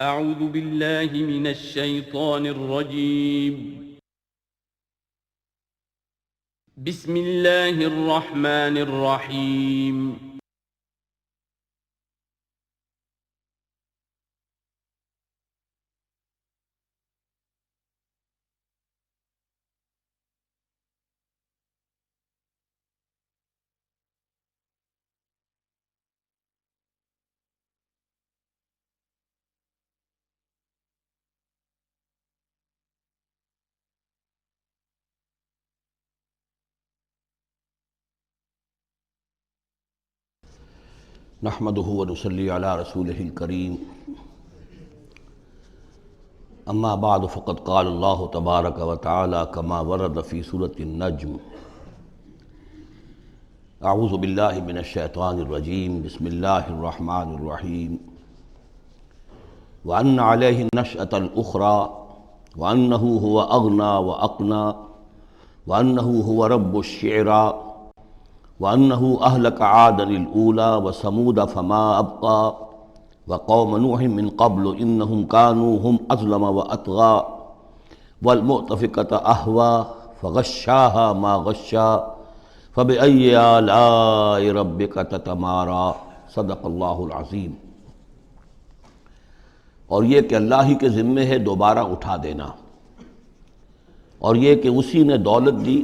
اعوذ باللہ من الشیطان الرجیم بسم اللہ الرحمن الرحیم نحمده ونصلي على رسوله الكريم اما بعد فقد قال الله تبارك وتعالى كما ورد في سورة النجم اعوذ بالله من الشيطان الرجيم بسم الله الرحمن الرحيم وأن عليه النشأة الأخرى وأنه هو أغنى وأقنى وأنه هو رب الشعرى وَأَنَّهُ أَهْلَكَ عَادًا الْأُولَى وَثَمُودَ فَمَا أَبْقَى وَقَوْمَ نُوحٍ مِّن قَبْلُ إِنَّهُمْ كَانُوا هُمْ أَظْلَمَ وَأَطْغَىٰ وَالْمُؤْتَفِكَةَ أَهْوَىٰ فَغَشَّاهَا مَا غَشَّىٰ فَبِأَيِّ آلَاءِ رَبِّكَ تَتَمَارَىٰ صدق اللہ العظیم۔ اور یہ کہ اللہ ہی کے ذمے ہے دوبارہ اٹھا دینا، اور یہ کہ اسی نے دولت دی،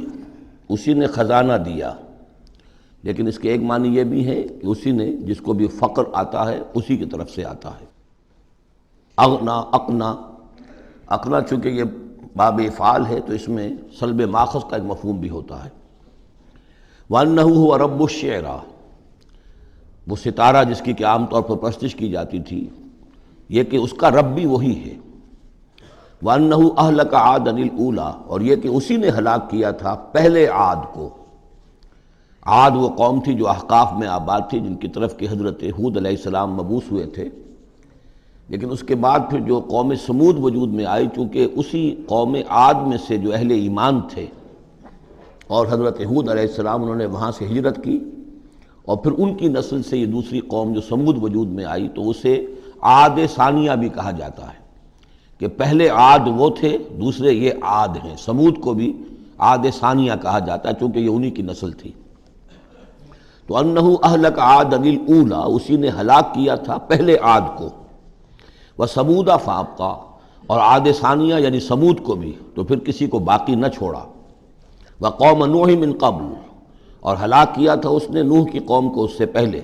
اسی نے خزانہ دیا، لیکن اس کے ایک معنی یہ بھی ہے کہ اسی نے جس کو بھی فقر آتا ہے اسی کی طرف سے آتا ہے۔ اغنا اقنا، اقنا چونکہ یہ باب افعال ہے تو اس میں سلب ماخذ کا ایک مفہوم بھی ہوتا ہے۔ وَأَنَّهُ هُوَ رَبُّ الشِّعْرَىٰ، وہ ستارہ جس کی کہ عام طور پر پرستش کی جاتی تھی، یہ کہ اس کا رب بھی وہی ہے۔ وَأَنَّهُ أَهْلَكَ عَادًا الْأُولَىٰ، اور یہ کہ اسی نے ہلاک کیا تھا پہلے عاد کو۔ عاد وہ قوم تھی جو احقاف میں آباد تھی، جن کی طرف کہ حضرت ہود علیہ السلام مبعوث ہوئے تھے، لیکن اس کے بعد پھر جو قوم سمود وجود میں آئی، چونکہ اسی قوم عاد میں سے جو اہل ایمان تھے اور حضرت ہود علیہ السلام انہوں نے وہاں سے ہجرت کی، اور پھر ان کی نسل سے یہ دوسری قوم جو سمود وجود میں آئی، تو اسے عاد ثانیہ بھی کہا جاتا ہے کہ پہلے عاد وہ تھے، دوسرے یہ عاد ہیں۔ سمود کو بھی عاد ثانیہ کہا جاتا ہے چونکہ یہ انہی کی نسل تھی۔ تو انہ اہلک عاد الاولیٰ، اسی نے ہلاک کیا تھا پہلے عاد کو۔ وثمود فابقیٰ، اور عاد ثانیہ یعنی سمود کو بھی تو پھر کسی کو باقی نہ چھوڑا۔ وقوم نوح من قبل، اور ہلاک کیا تھا اس نے نوح کی قوم کو اس سے پہلے۔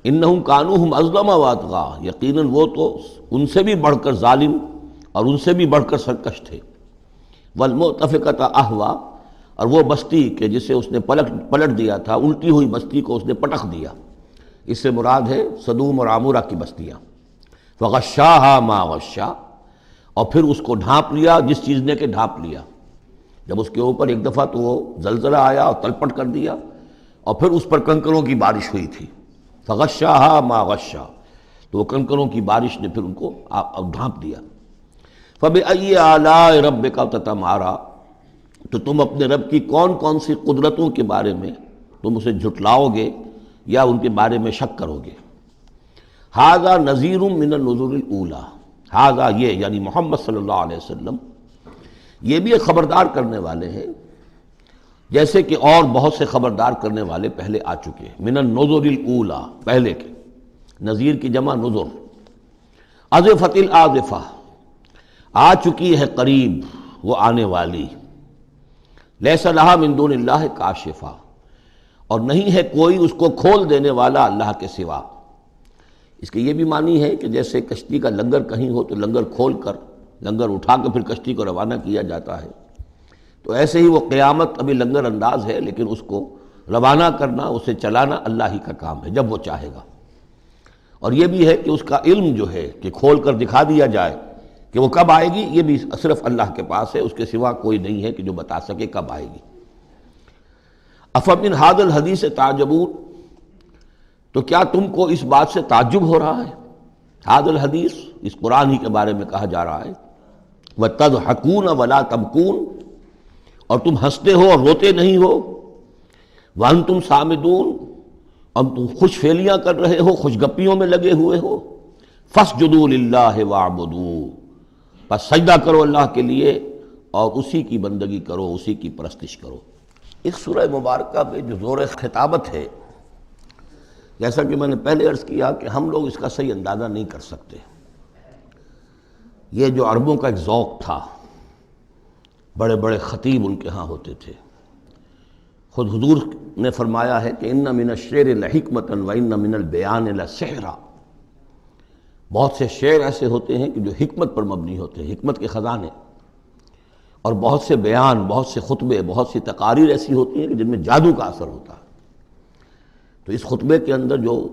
انہم کانوا ہم اظلم واطغیٰ، یقیناً وہ تو ان سے بھی بڑھ کر ظالم اور ان سے بھی بڑھ کر سرکش تھے۔ والمؤتفکۃ اہویٰ، اور وہ بستی کہ جسے اس نے پلٹ دیا تھا، الٹی ہوئی بستی کو اس نے پٹخ دیا، اس سے مراد ہے سدوم اور عمورہ کی بستیاں۔ فغشاہا ما غشا، اور پھر اس کو ڈھانپ لیا جس چیز نے کہ ڈھانپ لیا۔ جب اس کے اوپر ایک دفعہ تو وہ زلزلہ آیا اور تلپٹ کر دیا، اور پھر اس پر کنکروں کی بارش ہوئی تھی۔ فغشاہا ما غشا، تو وہ کنکروں کی بارش نے پھر ان کو ڈھانپ دیا۔ فبأي آلاء ربك تتمارى، تو تم اپنے رب کی کون کون سی قدرتوں کے بارے میں تم اسے جھٹلاؤ گے یا ان کے بارے میں شک کرو گے۔ ھذا نذیر من النذر الاولیٰ، ھذا یہ یعنی محمد صلی اللہ علیہ وسلم یہ بھی ایک خبردار کرنے والے ہیں، جیسے کہ اور بہت سے خبردار کرنے والے پہلے آ چکے ہیں۔ من النذر الاولیٰ، پہلے کے، نذیر کی جمع نذر۔ ازفت الازفہ، آ چکی ہے قریب وہ آنے والی۔ لیس لہا من دون اللہ کاشفہ، اور نہیں ہے کوئی اس کو کھول دینے والا اللہ کے سوا۔ اس کے یہ بھی معنی ہے کہ جیسے کشتی کا لنگر کہیں ہو تو لنگر کھول کر، لنگر اٹھا کر پھر کشتی کو روانہ کیا جاتا ہے، تو ایسے ہی وہ قیامت ابھی لنگر انداز ہے، لیکن اس کو روانہ کرنا، اسے چلانا اللہ ہی کا کام ہے جب وہ چاہے گا۔ اور یہ بھی ہے کہ اس کا علم جو ہے کہ کھول کر دکھا دیا جائے کہ وہ کب آئے گی، یہ بھی صرف اللہ کے پاس ہے، اس کے سوا کوئی نہیں ہے کہ جو بتا سکے کب آئے گی۔ افمن ھذا الحدیث تعجبون، تو کیا تم کو اس بات سے تعجب ہو رہا ہے؟ ھذا الحدیث، اس قرآن ہی کے بارے میں کہا جا رہا ہے۔ وتضحکون ولا تبکون، اور تم ہنستے ہو اور روتے نہیں ہو۔ وانتم صامدون، اور تم خوش فیلیاں کر رہے ہو، خوش گپیوں میں لگے ہوئے ہو۔ فاسجدوا للہ واعبدوا، بس سجدہ کرو اللہ کے لیے اور اسی کی بندگی کرو، اسی کی پرستش کرو۔ اس سورہ مبارکہ میں جو زور خطابت ہے، جیسا کہ میں نے پہلے عرض کیا کہ ہم لوگ اس کا صحیح اندازہ نہیں کر سکتے۔ یہ جو عربوں کا ایک ذوق تھا، بڑے بڑے خطیب ان کے ہاں ہوتے تھے۔ خود حضور نے فرمایا ہے کہ ان من الشعر لحکمۃ وان من البیان لسحرا، بہت سے شعر ایسے ہوتے ہیں کہ جو حکمت پر مبنی ہوتے ہیں، حکمت کے خزانے، اور بہت سے بیان، بہت سے خطبے، بہت سی تقاریر ایسی ہوتی ہیں کہ جن میں جادو کا اثر ہوتا ہے۔ تو اس خطبے کے اندر جو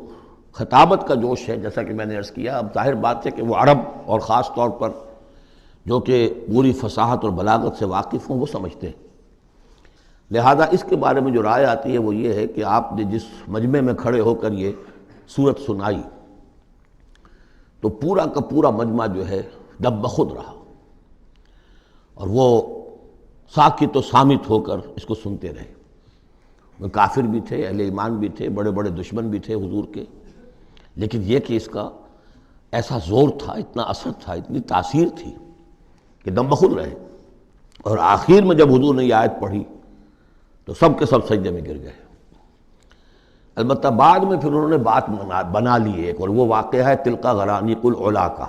خطابت کا جوش ہے، جیسا کہ میں نے عرض کیا، اب ظاہر بات ہے کہ وہ عرب اور خاص طور پر جو کہ پوری فصاحت اور بلاغت سے واقف ہوں وہ سمجھتے ہیں۔ لہذا اس کے بارے میں جو رائے آتی ہے وہ یہ ہے کہ آپ نے جس مجمع میں کھڑے ہو کر یہ سورت سنائی تو پورا کا پورا مجمع جو ہے دب بخود رہا، اور وہ ساکت و صامت ہو کر اس کو سنتے رہے۔ وہ کافر بھی تھے، اہل ایمان بھی تھے، بڑے بڑے دشمن بھی تھے حضور کے، لیکن یہ کہ اس کا ایسا زور تھا، اتنا اثر تھا، اتنی تاثیر تھی کہ دم بخود رہے۔ اور آخر میں جب حضور نے یہ آیت پڑھی تو سب کے سب سجدے میں گر گئے۔ البتہ بعد میں پھر انہوں نے بات بنا لی ایک، اور وہ واقعہ ہے تلقا غرانیق العلا کا۔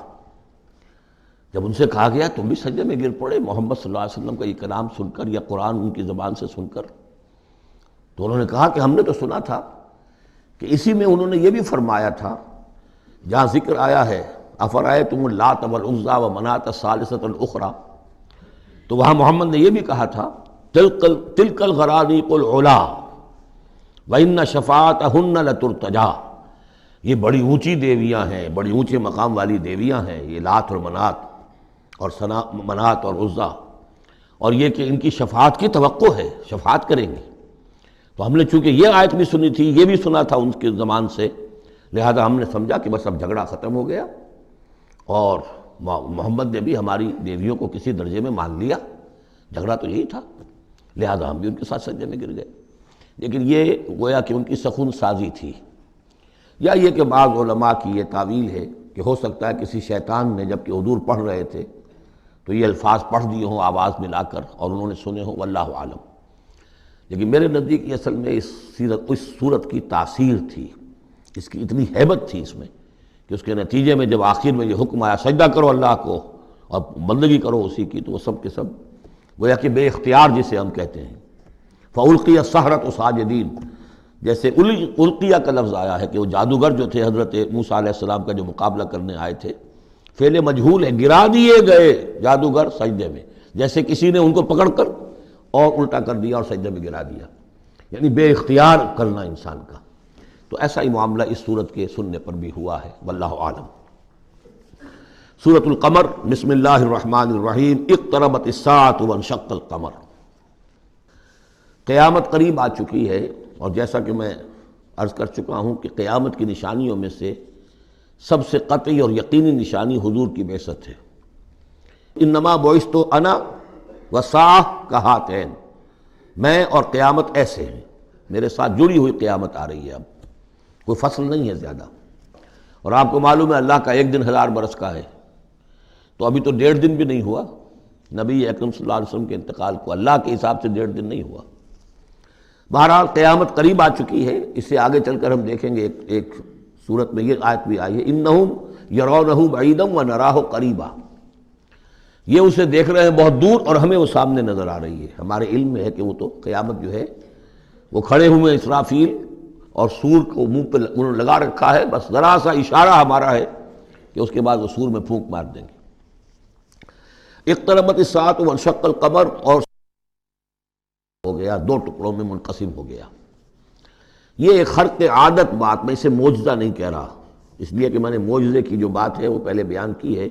جب ان سے کہا گیا تم بھی سجدے میں گر پڑے محمد صلی اللہ علیہ وسلم کا یہ کلام سن کر یا قرآن ان کی زبان سے سن کر، تو انہوں نے کہا کہ ہم نے تو سنا تھا کہ اسی میں انہوں نے یہ بھی فرمایا تھا جہاں ذکر آیا ہے افرأیتم اللات والعزی ومناۃ الثالثۃ الاخری، تو وہاں محمد نے یہ بھی کہا تھا تلک الغرانیق العلا وَإِنَّ شَفَاعَتَهُنَّ لَتُرْتَجَىٰ، یہ بڑی اونچی دیویاں ہیں، بڑی اونچے مقام والی دیویاں ہیں یہ لات اور منات اور عزیٰ، اور یہ کہ ان کی شفاعت کی توقع ہے، شفاعت کریں گے۔ تو ہم نے چونکہ یہ آیت بھی سنی تھی، یہ بھی سنا تھا ان کے زمان سے، لہذا ہم نے سمجھا کہ بس اب جھگڑا ختم ہو گیا، اور محمد نے بھی ہماری دیویوں کو کسی درجے میں مان لیا، جھگڑا تو یہی تھا، لہذا ہم بھی ان کے ساتھ سجدے میں گر گئے۔ لیکن یہ گویا کہ ان کی سخن سازی تھی، یا یہ کہ بعض علماء کی یہ تعویل ہے کہ ہو سکتا ہے کسی شیطان نے جب کہ حضور پڑھ رہے تھے تو یہ الفاظ پڑھ دیے ہوں آواز ملا کر اور انہوں نے سنے ہوں، واللہ عالم۔ لیکن میرے نزدیک یہ اصل میں اس صورت کی تاثیر تھی، اس کی اتنی ہیبت تھی اس میں کہ اس کے نتیجے میں جب آخر میں یہ حکم آیا سجدہ کرو اللہ کو اور بندگی کرو اسی کی، تو وہ سب کے سب گویا کہ بے اختیار جسے ہم کہتے ہیں، فَأُلْقِيَ السَّحَرَةُ سَاجِدِينَ، جیسے القیہ کا لفظ آیا ہے کہ وہ جادوگر جو تھے حضرت موسیٰ علیہ السلام کا جو مقابلہ کرنے آئے تھے، فعل مجہول ہے، گرا دیے گئے جادوگر سجدے میں، جیسے کسی نے ان کو پکڑ کر اور الٹا کر دیا اور سجدے میں گرا دیا، یعنی بے اختیار کرنا انسان کا۔ تو ایسا ہی معاملہ اس سورت کے سننے پر بھی ہوا ہے، واللہ عالم۔ سورۃ القمر، بسم اللہ الرحمن الرحیم، اقتربت الساعۃ وانشق القمر۔ قیامت قریب آ چکی ہے، اور جیسا کہ میں عرض کر چکا ہوں کہ قیامت کی نشانیوں میں سے سب سے قطعی اور یقینی نشانی حضور کی بعثت ہے۔ انما بعثت انا والساعۃ کہاتین، میں اور قیامت ایسے ہیں، میرے ساتھ جڑی ہوئی قیامت آ رہی ہے، اب کوئی فصل نہیں ہے زیادہ۔ اور آپ کو معلوم ہے اللہ کا ایک دن 1000 برس کا ہے، تو ابھی تو 1.5 دن بھی نہیں ہوا نبی اکرم صلی اللہ علیہ وسلم کے انتقال کو، اللہ کے حساب سے 1.5 دن نہیں ہوا۔ بہرحال قیامت قریب آ چکی ہے، اس سے آگے چل کر ہم دیکھیں گے ایک صورت میں یہ آیت بھی آئی ہے، انہم یرونہ بعیدا ونراہ قریبا، یہ اسے دیکھ رہے ہیں بہت دور اور ہمیں وہ سامنے نظر آ رہی ہے۔ ہمارے علم میں ہے کہ وہ تو قیامت جو ہے وہ کھڑے ہوئے ہیں اسرافیل اور سور کو منہ پہ انہوں نے لگا رکھا ہے، بس ذرا سا اشارہ ہمارا ہے کہ اس کے بعد وہ سور میں پھونک مار دیں گے۔ اقتربت الساعۃ وانشق القمر، اور ہو گیا، 2 ٹکڑوں میں منقسم ہو گیا۔ یہ ایک خرق عادت بات، میں اسے معجزہ نہیں کہہ رہا، اس لیے کہ میں نے معجزے کی جو بات ہے وہ پہلے بیان کی ہے۔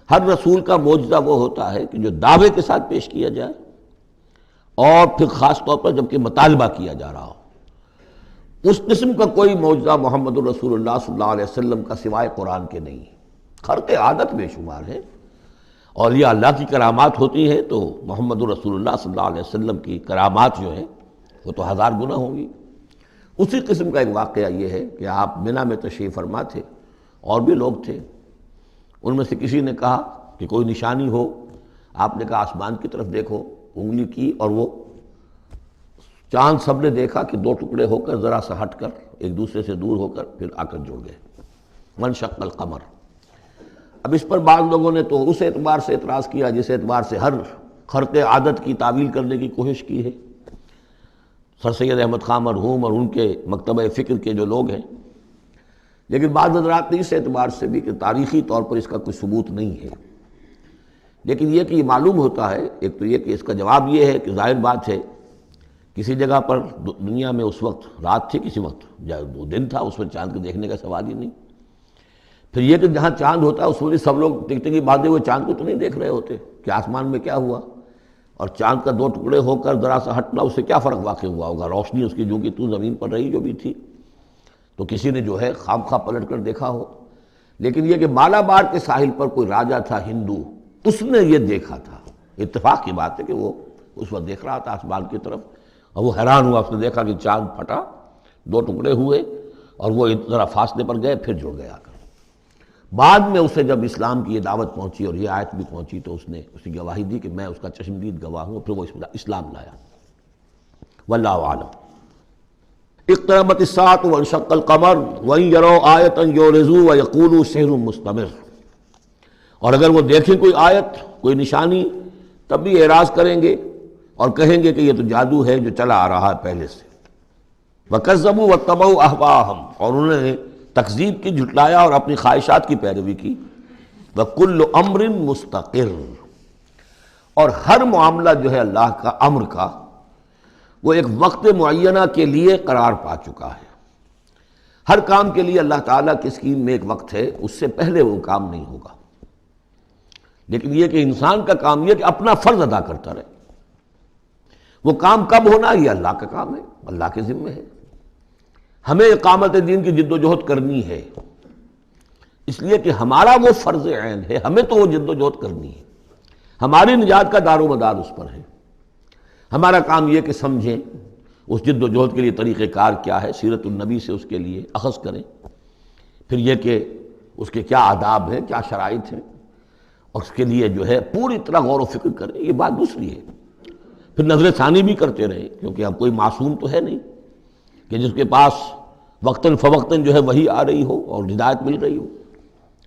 ہر رسول کا معجزہ وہ ہوتا ہے کہ جو دعوے کے ساتھ پیش کیا جائے، اور پھر خاص طور پر جب کہ مطالبہ کیا جا رہا ہو۔ اس قسم کا کوئی معجزہ محمد الرسول اللہ صلی اللہ علیہ وسلم کا سوائے قرآن کے نہیں۔ خرق عادت بے شمار ہے، اولیاء اللہ کی کرامات ہوتی ہیں تو محمد الرسول اللہ صلی اللہ علیہ وسلم کی کرامات جو ہیں وہ تو 1000 گنا ہوں گی۔ اسی قسم کا ایک واقعہ یہ ہے کہ آپ منی میں تشریف فرما تھے اور بھی لوگ تھے، ان میں سے کسی نے کہا کہ کوئی نشانی ہو، آپ نے کہا آسمان کی طرف دیکھو، انگلی کی اور وہ چاند سب نے دیکھا کہ دو ٹکڑے ہو کر ذرا سا ہٹ کر ایک دوسرے سے دور ہو کر پھر آ کر جڑ گئے، وانشق القمر۔ اب اس پر بعض لوگوں نے تو اس اعتبار سے اعتراض کیا جس اعتبار سے ہر خرق عادت کی تعویل کرنے کی کوشش کی ہے، سر سید احمد خان مرحوم اور ان کے مکتبہ فکر کے جو لوگ ہیں، لیکن بعض حضرات نے اس اعتبار سے بھی کہ تاریخی طور پر اس کا کوئی ثبوت نہیں ہے، لیکن یہ کہ یہ معلوم ہوتا ہے، ایک تو یہ کہ اس کا جواب یہ ہے کہ ظاہر بات ہے کسی جگہ پر دنیا میں اس وقت رات تھی، کسی وقت وہ دن تھا، اس میں چاند کو دیکھنے کا سوال ہی نہیں۔ پھر یہ کہ جہاں چاند ہوتا ہے اس میں سب لوگ ٹکٹکی باندھے ہوئے چاند کو تو نہیں دیکھ رہے ہوتے کہ آسمان میں کیا ہوا، اور چاند کا دو ٹکڑے ہو کر ذرا سا ہٹنا اس سے کیا فرق واقع ہوا ہوگا، روشنی اس کی جو کہ تو زمین پر رہی جو بھی تھی، تو کسی نے جو ہے خواب خواہ پلٹ کر دیکھا ہو۔ لیکن یہ کہ مالابار کے ساحل پر کوئی راجا تھا ہندو، اس نے یہ دیکھا تھا، اتفاق کی بات ہے کہ وہ اس وقت دیکھ رہا تھا آسمان کی طرف، اور وہ حیران ہوا، اس نے دیکھا کہ چاند پھٹا، دو ٹکڑے ہوئے اور وہ ذرا فاصلے پر گئے پھر جڑ گیا۔ بعد میں اسے جب اسلام کی یہ دعوت پہنچی اور یہ آیت بھی پہنچی تو اس نے اس کی گواہی دی کہ میں اس کا چشمدید گواہ ہوں، پھر وہ اسلام لایا۔ واللہ اعلم۔ اقتربت الساعة وانشق القمر وإن يروا آية يعرضوا ويقولوا سحر مستمر، اور اگر وہ دیکھیں کوئی آیت، کوئی نشانی، تب بھی اعراض کریں گے اور کہیں گے کہ یہ تو جادو ہے جو چلا آ رہا ہے پہلے سے۔ وَكَذَّبُوا وَاتَّبَعُوا أَهْوَاءَهُمْ، اور انہوں نے تکذیب کی، جھٹلایا اور اپنی خواہشات کی پیروی کی۔ وَكُلُّ أَمْرٍ مُسْتَقِرٌ، اور ہر معاملہ جو ہے اللہ کا امر کا وہ ایک وقت معینہ کے لیے قرار پا چکا ہے۔ ہر کام کے لیے اللہ تعالیٰ کی اسکیم میں ایک وقت ہے، اس سے پہلے وہ کام نہیں ہوگا۔ لیکن یہ کہ انسان کا کام یہ کہ اپنا فرض ادا کرتا رہے، وہ کام کب ہونا یہ اللہ کا کام ہے، اللہ کے ذمہ ہے۔ ہمیں اقامت دین کی جد و جہد کرنی ہے، اس لیے کہ ہمارا وہ فرض عین ہے، ہمیں تو وہ جد و جہد کرنی ہے، ہماری نجات کا دار و مدار اس پر ہے۔ ہمارا کام یہ کہ سمجھیں اس جد و جہد کے لیے طریقہ کار کیا ہے، سیرت النبی سے اس کے لیے اخذ کریں، پھر یہ کہ اس کے کیا آداب ہیں، کیا شرائط ہیں، اور اس کے لیے جو ہے پوری طرح غور و فکر کریں، یہ بات دوسری ہے۔ پھر نظر ثانی بھی کرتے رہیں، کیونکہ اب کوئی معصوم تو ہے نہیں کہ جس کے پاس وقتاً فوقتاً جو ہے وہی آ رہی ہو اور ہدایت مل رہی ہو۔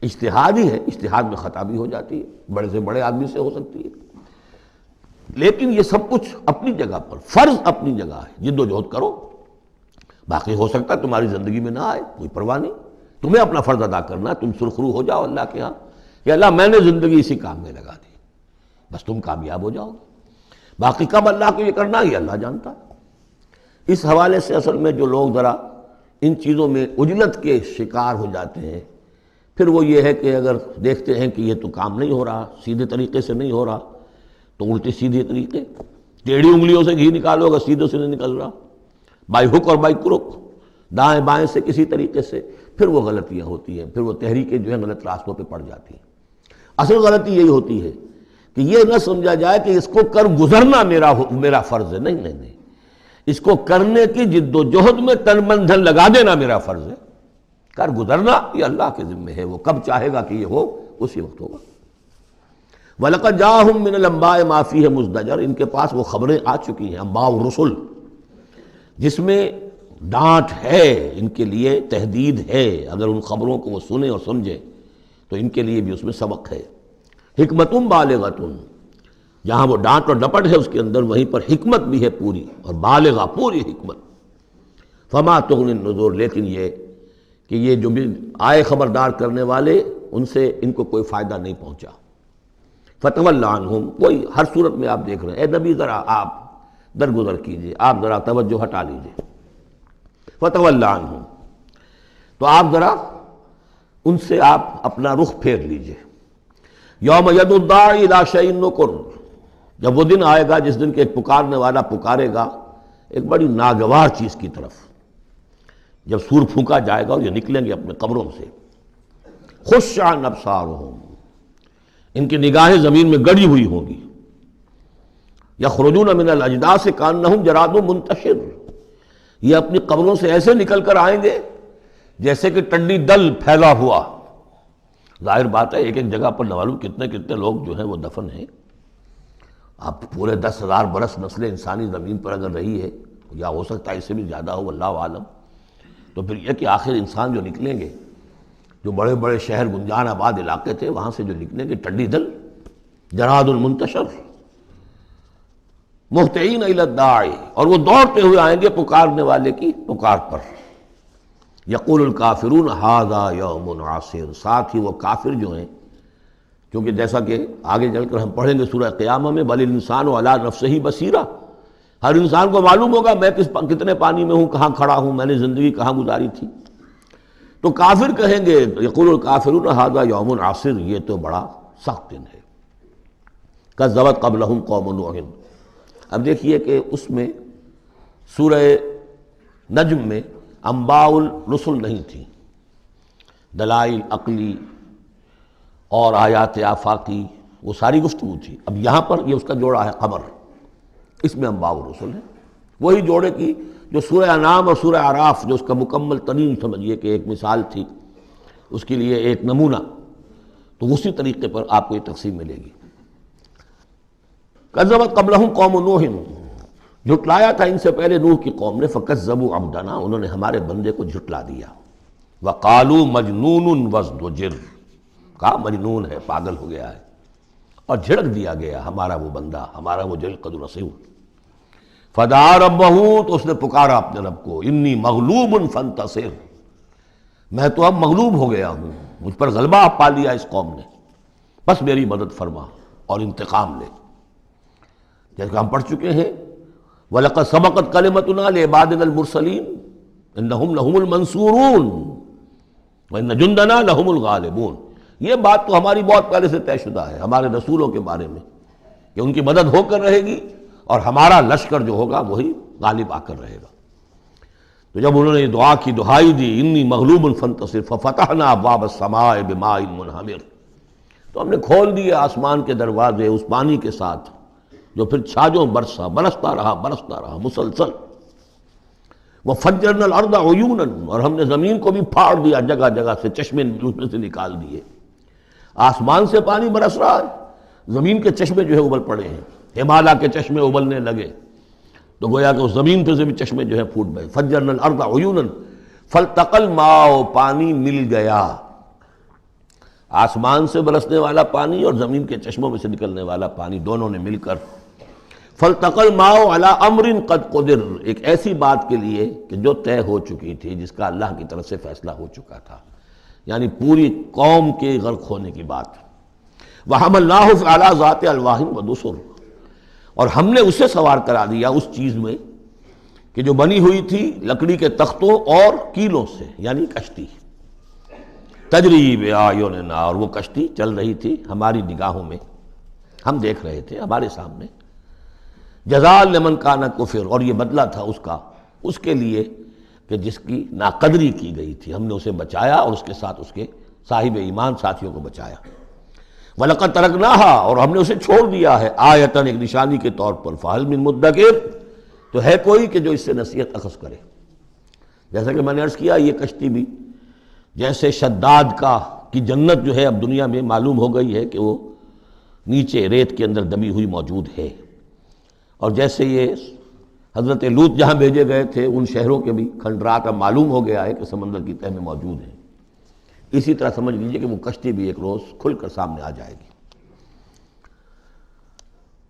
اجتہاد ہی ہے، اجتہاد میں خطا بھی ہو جاتی ہے، بڑے سے بڑے آدمی سے ہو سکتی ہے، لیکن یہ سب کچھ اپنی جگہ پر، فرض اپنی جگہ ہے، جد و جہد کرو۔ باقی ہو سکتا ہے تمہاری زندگی میں نہ آئے، کوئی پرواہ نہیں، تمہیں اپنا فرض ادا کرنا، تم سرخرو ہو جاؤ اللہ کے ہاں کہ اللہ میں نے زندگی اسی کام میں لگا دی، بس تم کامیاب ہو جاؤ گے۔ باقی کب اللہ کو یہ کرنا یہ اللہ جانتا ہے۔ اس حوالے سے اصل میں جو لوگ ذرا ان چیزوں میں عجلت کے شکار ہو جاتے ہیں، پھر وہ یہ ہے کہ اگر دیکھتے ہیں کہ یہ تو کام نہیں ہو رہا، سیدھے طریقے سے نہیں ہو رہا، تو الٹے سیدھے طریقے، ٹیڑھی انگلیوں سے گھی نکالو اگر سیدھے سے نہیں نکل رہا، بائی ہک اور بائی کرک، دائیں بائیں سے کسی طریقے سے، پھر وہ غلطیاں ہوتی ہیں، پھر وہ تحریکیں جو ہیں غلط راستوں پہ پڑ جاتی ہیں۔ اصل غلطی یہی ہوتی ہے کہ یہ نہ سمجھا جائے کہ اس کو کر گزرنا میرا فرض ہے، نہیں نہیں نہیں، اس کو کرنے کی جد و جہد میں تن من دھن لگا دینا میرا فرض ہے، کر گزرنا یہ اللہ کے ذمہ ہے، وہ کب چاہے گا کہ یہ ہو اسی وقت ہوگا۔ وَلَقَدْ جَاءَهُم مِّنَ الْأَنبَاءِ مَا فِيهِ مُزْدَجَرٌ، ان کے پاس وہ خبریں آ چکی ہیں، انباء الرسل، جس میں ڈانٹ ہے، ان کے لیے تہدید ہے، اگر ان خبروں کو وہ سنیں اور سمجھیں تو ان کے لیے بھی اس میں سبق ہے۔ حکمت بالغۃ، جہاں وہ ڈانٹ اور ڈپٹ ہے اس کے اندر، وہیں پر حکمت بھی ہے پوری، اور بالغہ پوری حکمت۔ فما تغنی النذر، لیکن یہ کہ یہ جو بھی آئے خبردار کرنے والے، ان سے ان کو کوئی فائدہ نہیں پہنچا۔ فتول عنہم، کوئی ہر صورت میں آپ دیکھ رہے ہیں، اے نبی ذرا آپ درگزر کیجئے، آپ ذرا توجہ ہٹا لیجئے۔ فتول عنہم، تو آپ ذرا ان سے آپ اپنا رخ پھیر لیجئے۔ یوم یدعو الداعی الی شیء نکر، جب وہ دن آئے گا جس دن کہ ایک پکارنے والا پکارے گا ایک بڑی ناگوار چیز کی طرف، جب سور پھونکا جائے گا اور یہ نکلیں گے اپنے قبروں سے۔ خش عن ابصارہم، ان کی نگاہیں زمین میں گڑی ہوئی ہوں گی۔ یخرجون من الاجداث کانہم جراد منتشر، یہ اپنی قبروں سے ایسے نکل کر آئیں گے جیسے کہ ٹنڈی دل پھیلا ہوا ظاہر بات ہے ایک ایک جگہ پر نہ معلوم کتنے کتنے لوگ جو ہیں وہ دفن ہیں. اب پورے 10,000 برس نسل انسانی زمین پر اگر رہی ہے، یا ہو سکتا ہے اس سے بھی زیادہ ہو، اللہ عالم، تو پھر یہ کہ آخر انسان جو نکلیں گے، جو بڑے بڑے شہر گنجان آباد علاقے تھے وہاں سے جو نکلیں گے ٹڈی دل، جراد المنتشر، مہطعین الی الداعی، اور وہ دوڑتے ہوئے آئیں گے پکارنے والے کی پکار پر. یقول الکافرون ھذا یوم عسیر، ساتھ ہی وہ کافر جو ہیں، کیونکہ جیسا کہ آگے چل کر ہم پڑھیں گے سورہ قیامہ میں، بل الانسان علی نفسہ بصیرہ، ہر انسان کو معلوم ہوگا میں کتنے پانی میں ہوں، کہاں کھڑا ہوں، میں نے زندگی کہاں گزاری تھی. تو کافر کہیں گے یقول الکافرون ھذا یوم عسیر، یہ تو بڑا سخت دن ہے. کذبت قبلہم قوم نوح، اب دیکھیے کہ اس میں سورہ نجم میں انباء الرسل نہیں تھی، دلائل عقلی اور آیات آفاقی وہ ساری گفتگو تھی. اب یہاں پر یہ اس کا جوڑا ہے قمر، اس میں انباء الرسل ہے، وہی جوڑے کی جو سورہ انعام اور سورہ اعراف جو اس کا مکمل ترین سمجھیے کہ ایک مثال تھی، اس کے لیے ایک نمونہ، تو اسی طریقے پر آپ کو یہ تقسیم ملے گی. کذبت قبلہم قوم نوح، جھٹلایا تھا ان سے پہلے نوح کی قوم نے، فکذبوا عبدنا، انہوں نے ہمارے بندے کو جھٹلا دیا. وقالوا مجنون وازدجر، کہا مجنون ہے، پاگل ہو گیا ہے، اور جھڑک دیا گیا ہمارا وہ بندہ، ہمارا وہ جل قد رسول. فدعا ربہ، تو اس نے پکارا اپنے رب کو، انی مغلوب فانتصر، میں تو اب مغلوب ہو گیا ہوں، مجھ پر غلبہ پا لیا اس قوم نے، بس میری مدد فرما اور انتقام لے. جیسے کہ ہم پڑھ چکے ہیں وَلَقَدْ سَبَقَتْ كَلِمَتُنَا لِعِبَادِنَا الْمُرْسَلِينَ إِنَّهُمْ لَهُمُ الْمَنْصُورُونَ وَإِنَّ جُنْدَنَا لَهُمُ الْغَالِبُونَ. یہ بات تو ہماری بہت پہلے سے طے شدہ ہے ہمارے رسولوں کے بارے میں کہ ان کی مدد ہو کر رہے گی اور ہمارا لشکر جو ہوگا وہی غالب آ کر رہے گا. تو جب انہوں نے دعا کی، دہائی دی، انی مغلوب فانتصر ففتحنا ابواب السماء بماء منہمر، تو ہم نے کھول دیے آسمان کے دروازے اس پانی کے ساتھ جو پھر چھاجوں برستا رہا مسلسل. وفجرنا الارض عیونا، اور ہم نے زمین کو بھی پھاڑ دیا جگہ جگہ سے، چشمے اس میں سے نکال دیے. آسمان سے پانی برس رہا ہے، زمین کے چشمے جو ہے ابل پڑے ہیں، ہمالیہ کے چشمے ابلنے لگے، تو گویا کہ اس زمین پہ سے بھی چشمے جو ہے پھوٹ گئے. فجرنا الارض عیونا فالتقى الماء، پانی مل گیا، آسمان سے برسنے والا پانی اور زمین کے چشموں میں سے نکلنے والا پانی دونوں نے مل کر، فالتقى الماء على امر قد قدر، ایک ایسی بات کے لیے کہ جو طے ہو چکی تھی، جس کا اللہ کی طرف سے فیصلہ ہو چکا تھا، یعنی پوری قوم کے غرق ہونے کی بات. وحملناه على ذات الواح ودسر، اور ہم نے اسے سوار کرا دیا اس چیز میں کہ جو بنی ہوئی تھی لکڑی کے تختوں اور کیلوں سے، یعنی کشتی. تجری بأعیننا، اور وہ کشتی چل رہی تھی ہماری نگاہوں میں، ہم دیکھ رہے تھے ہمارے سامنے. جزاء لمن کان کفر، اور یہ بدلہ تھا اس کا، اس کے لیے کہ جس کی ناقدری کی گئی تھی، ہم نے اسے بچایا اور اس کے ساتھ اس کے صاحب ایمان ساتھیوں کو بچایا. وَلَقَدْ تَرَكْنَاهَا، اور ہم نے اسے چھوڑ دیا ہے، آیتاً، ایک نشانی کے طور پر، فَهَلْ مِن مُدَّكِرٍ، تو ہے کوئی کہ جو اس سے نصیحت اخذ کرے. جیسا کہ میں نے عرض کیا، یہ کشتی بھی جیسے شداد کی جنت جو ہے اب دنیا میں معلوم ہو گئی ہے کہ وہ نیچے ریت کے اندر دبی ہوئی موجود ہے، اور جیسے یہ حضرت لوط جہاں بھیجے گئے تھے ان شہروں کے بھی کھنڈرات اب معلوم ہو گیا ہے کہ سمندر کی تہہ میں موجود ہیں، اسی طرح سمجھ لیجئے کہ وہ کشتی بھی ایک روز کھل کر سامنے آ جائے گی.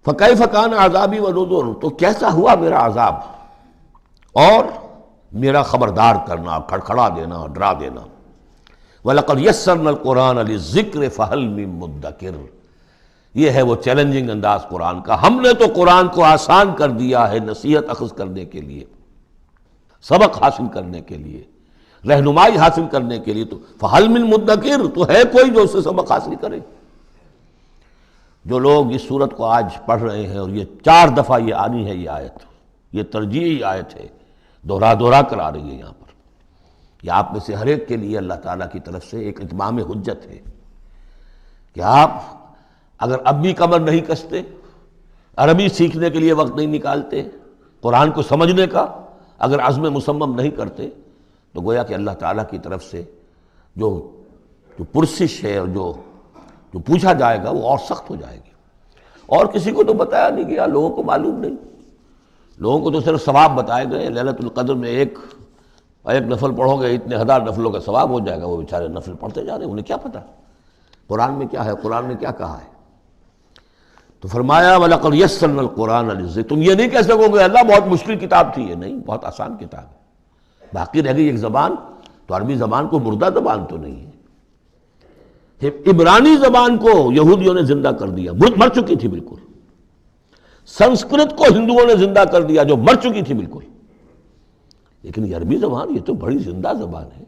فَكَيْفَ كَانَ عَذَابِي وَنُذُرِ، تو کیسا ہوا میرا عذاب اور میرا خبردار کرنا، کھڑکھڑا دینا اور ڈرا دینا. وَلَقَدْ يَسَّرْنَا الْقُرْآنَ لِلذِّكْرِ فَهَلْ مِن مُدَّكِرٍ، یہ ہے وہ چیلنجنگ انداز قرآن کا. ہم نے تو قرآن کو آسان کر دیا ہے نصیحت اخذ کرنے کے لیے، سبق حاصل کرنے کے لیے، رہنمائی حاصل کرنے کے لیے. تو فَهَلْ مِن مُدَّكِرٍ، تو ہے کوئی جو اس سے سبق حاصل کرے. جو لوگ اس صورت کو آج پڑھ رہے ہیں، اور یہ 4 دفعہ یہ آنی ہے، یہ آیت، یہ ترجیحی آیت ہے، دوہرا کر آ رہی ہے یہاں پر. یہ آپ میں سے ہر ایک کے لیے اللہ تعالیٰ کی طرف سے ایک اتمام حجت ہے کہ آپ اگر اب بھی کمر نہیں کستے، عربی سیکھنے کے لیے وقت نہیں نکالتے، قرآن کو سمجھنے کا اگر عزم مصمم نہیں کرتے، تو گویا کہ اللہ تعالیٰ کی طرف سے جو جو پرسش ہے اور جو پوچھا جائے گا وہ اور سخت ہو جائے گی. اور کسی کو تو بتایا نہیں گیا، لوگوں کو معلوم نہیں، لوگوں کو تو صرف ثواب بتائے گئے. ليلۃ القدر میں ایک نفل پڑھو گے اتنے ہزار نفلوں کا ثواب ہو جائے گا. وہ بیچارے نفل پڑھتے جا رہے ہیں، انہیں کیا پتہ قرآن میں کیا ہے، قرآن نے کیا کہا ہے. تو فرمایا وَلَقَدْ يَسَّرْنَا الْقُرْآنَ لِلذِّكْرِ. تم یہ نہیں کہہ سکو گے اللہ بہت مشکل کتاب تھی. یہ نہیں، بہت آسان کتاب ہے. باقی رہ گئی ایک زبان، تو عربی زبان کو مردہ زبان تو نہیں ہے. عبرانی زبان کو یہودیوں نے زندہ کر دیا، مر چکی تھی بالکل. سنسکرت کو ہندوؤں نے زندہ کر دیا جو مر چکی تھی بالکل. لیکن یہ عربی زبان، یہ تو بڑی زندہ زبان ہے.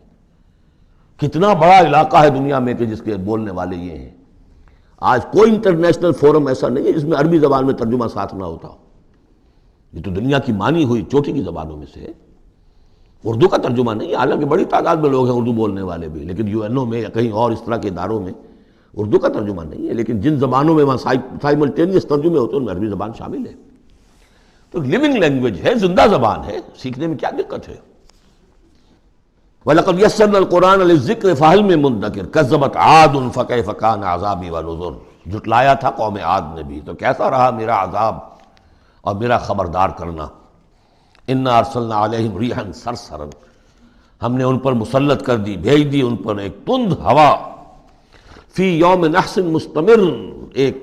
کتنا بڑا علاقہ ہے دنیا میں کہ جس کے بولنے والے یہ ہیں. آج کوئی انٹرنیشنل فورم ایسا نہیں ہے جس میں عربی زبان میں ترجمہ ساتھ نہ ہوتا ہو. یہ تو دنیا کی مانی ہوئی چوٹی کی زبانوں میں سے ہے. اردو کا ترجمہ نہیں، حالانکہ بڑی تعداد میں لوگ ہیں اردو بولنے والے بھی، لیکن UN میں یا کہیں اور اس طرح کے اداروں میں اردو کا ترجمہ نہیں ہے. لیکن جن زبانوں میں وہاں سائملٹینیس ترجمے ہوتے ہیں ان میں عربی زبان شامل ہے. تو لیونگ لینگویج ہے، زندہ زبان ہے، سیکھنے میں کیا دقت ہے. وَلَقَدْ يَسَّرْنَا الْقُرْآنَ لِلذِّكْرِ فَهَلْ مِن مُدَّكِرٍ كَذَّبَتْ عَادٌ فَكَيْفَ كَانَ عَذَابِي وَنُذُرِ. جھٹلایا تھا قوم عاد نے بھی، تو کیسا رہا میرا عذاب اور میرا خبردار کرنا. اِنَّا أَرْسَلْنَا عَلَيْهِمْ رِيحًا صَرْصَرًا. ہم نے ان پر مسلط کر دی، بھیج دی ان پر ایک تند ہوا. فی یوم نحس مستمر، ایک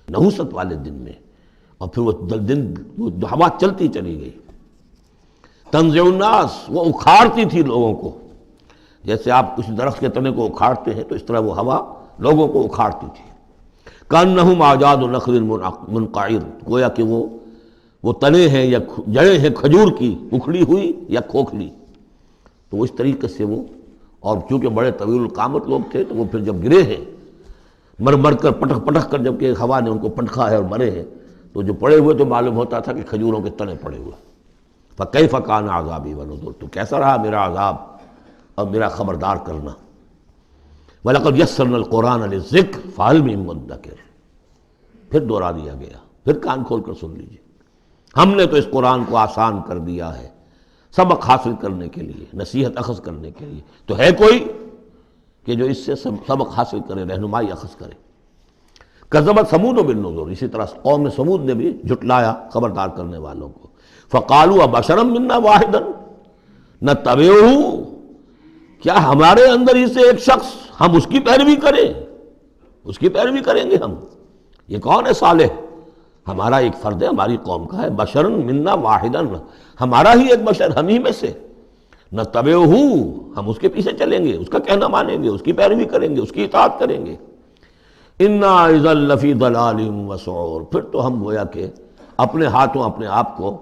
نحوست والے دن میں، اور پھر وہ ہوا چلتی چلی گئی. تنزع الناس، وہ اکھاڑتی تھی لوگوں کو. جیسے آپ کسی درخت کے تنے کو اکھاڑتے ہیں تو اس طرح وہ ہوا لوگوں کو اکھاڑتی تھی. کأنہم اعجاز نخل منقعر، گویا کہ وہ تنے ہیں یا جڑیں ہیں کھجور کی، اکھڑی ہوئی یا کھوکھلی. تو اس طریقے سے وہ، اور چونکہ بڑے طویل القامت لوگ تھے تو وہ پھر جب گرے ہیں مر کر پٹک کر، جب کہ ہوا نے ان کو پٹکا ہے اور مرے ہیں، تو جو پڑے ہوئے تو معلوم ہوتا تھا کہ کھجوروں کے تنے پڑے ہوئے. فَكَيْفَ كَانَ عَذَابِي وَنُذُرِ. تو کیسا رہا میرا عذاب اور میرا خبردار کرنا. وَلَقَدْ يَسَّرْنَا الْقُرْآنَ لِلذِّكْرِ فَهَلْ مِن مُدَّكِرٍ. پھر دوہرا دیا گیا، پھر کان کھول کر سن لیجیے. ہم نے تو اس قرآن کو آسان کر دیا ہے سبق حاصل کرنے کے لیے، نصیحت اخذ کرنے کے لیے. تو ہے کوئی کہ جو اس سے سبق حاصل کرے، رہنمائی اخذ کرے. کذبت ثمود بالنذر. اسی طرح قوم ثمود نے بھی جھٹلایا خبردار کرنے والوں کو. فقالوا ابشرا منا واحدا نتبعہ. کیا ہمارے اندر ہی سے ایک شخص، ہم اس کی پیروی کریں، اس کی پیروی کریں گے ہم. یہ کون ہے؟ صالح، ہمارا ایک فرد ہے، ہماری قوم کا ہے. بشرا منا واحدا، ہمارا ہی ایک بشر، ہم ہی میں سے. نتبعہ، ہم اس کے پیچھے چلیں گے، اس کا کہنا مانیں گے، اس کی پیروی کریں گے، اس کی اطاعت کریں گے. انا اذا لفی ضلال وسعور. پھر تو ہم گویا کہ اپنے ہاتھوں اپنے آپ کو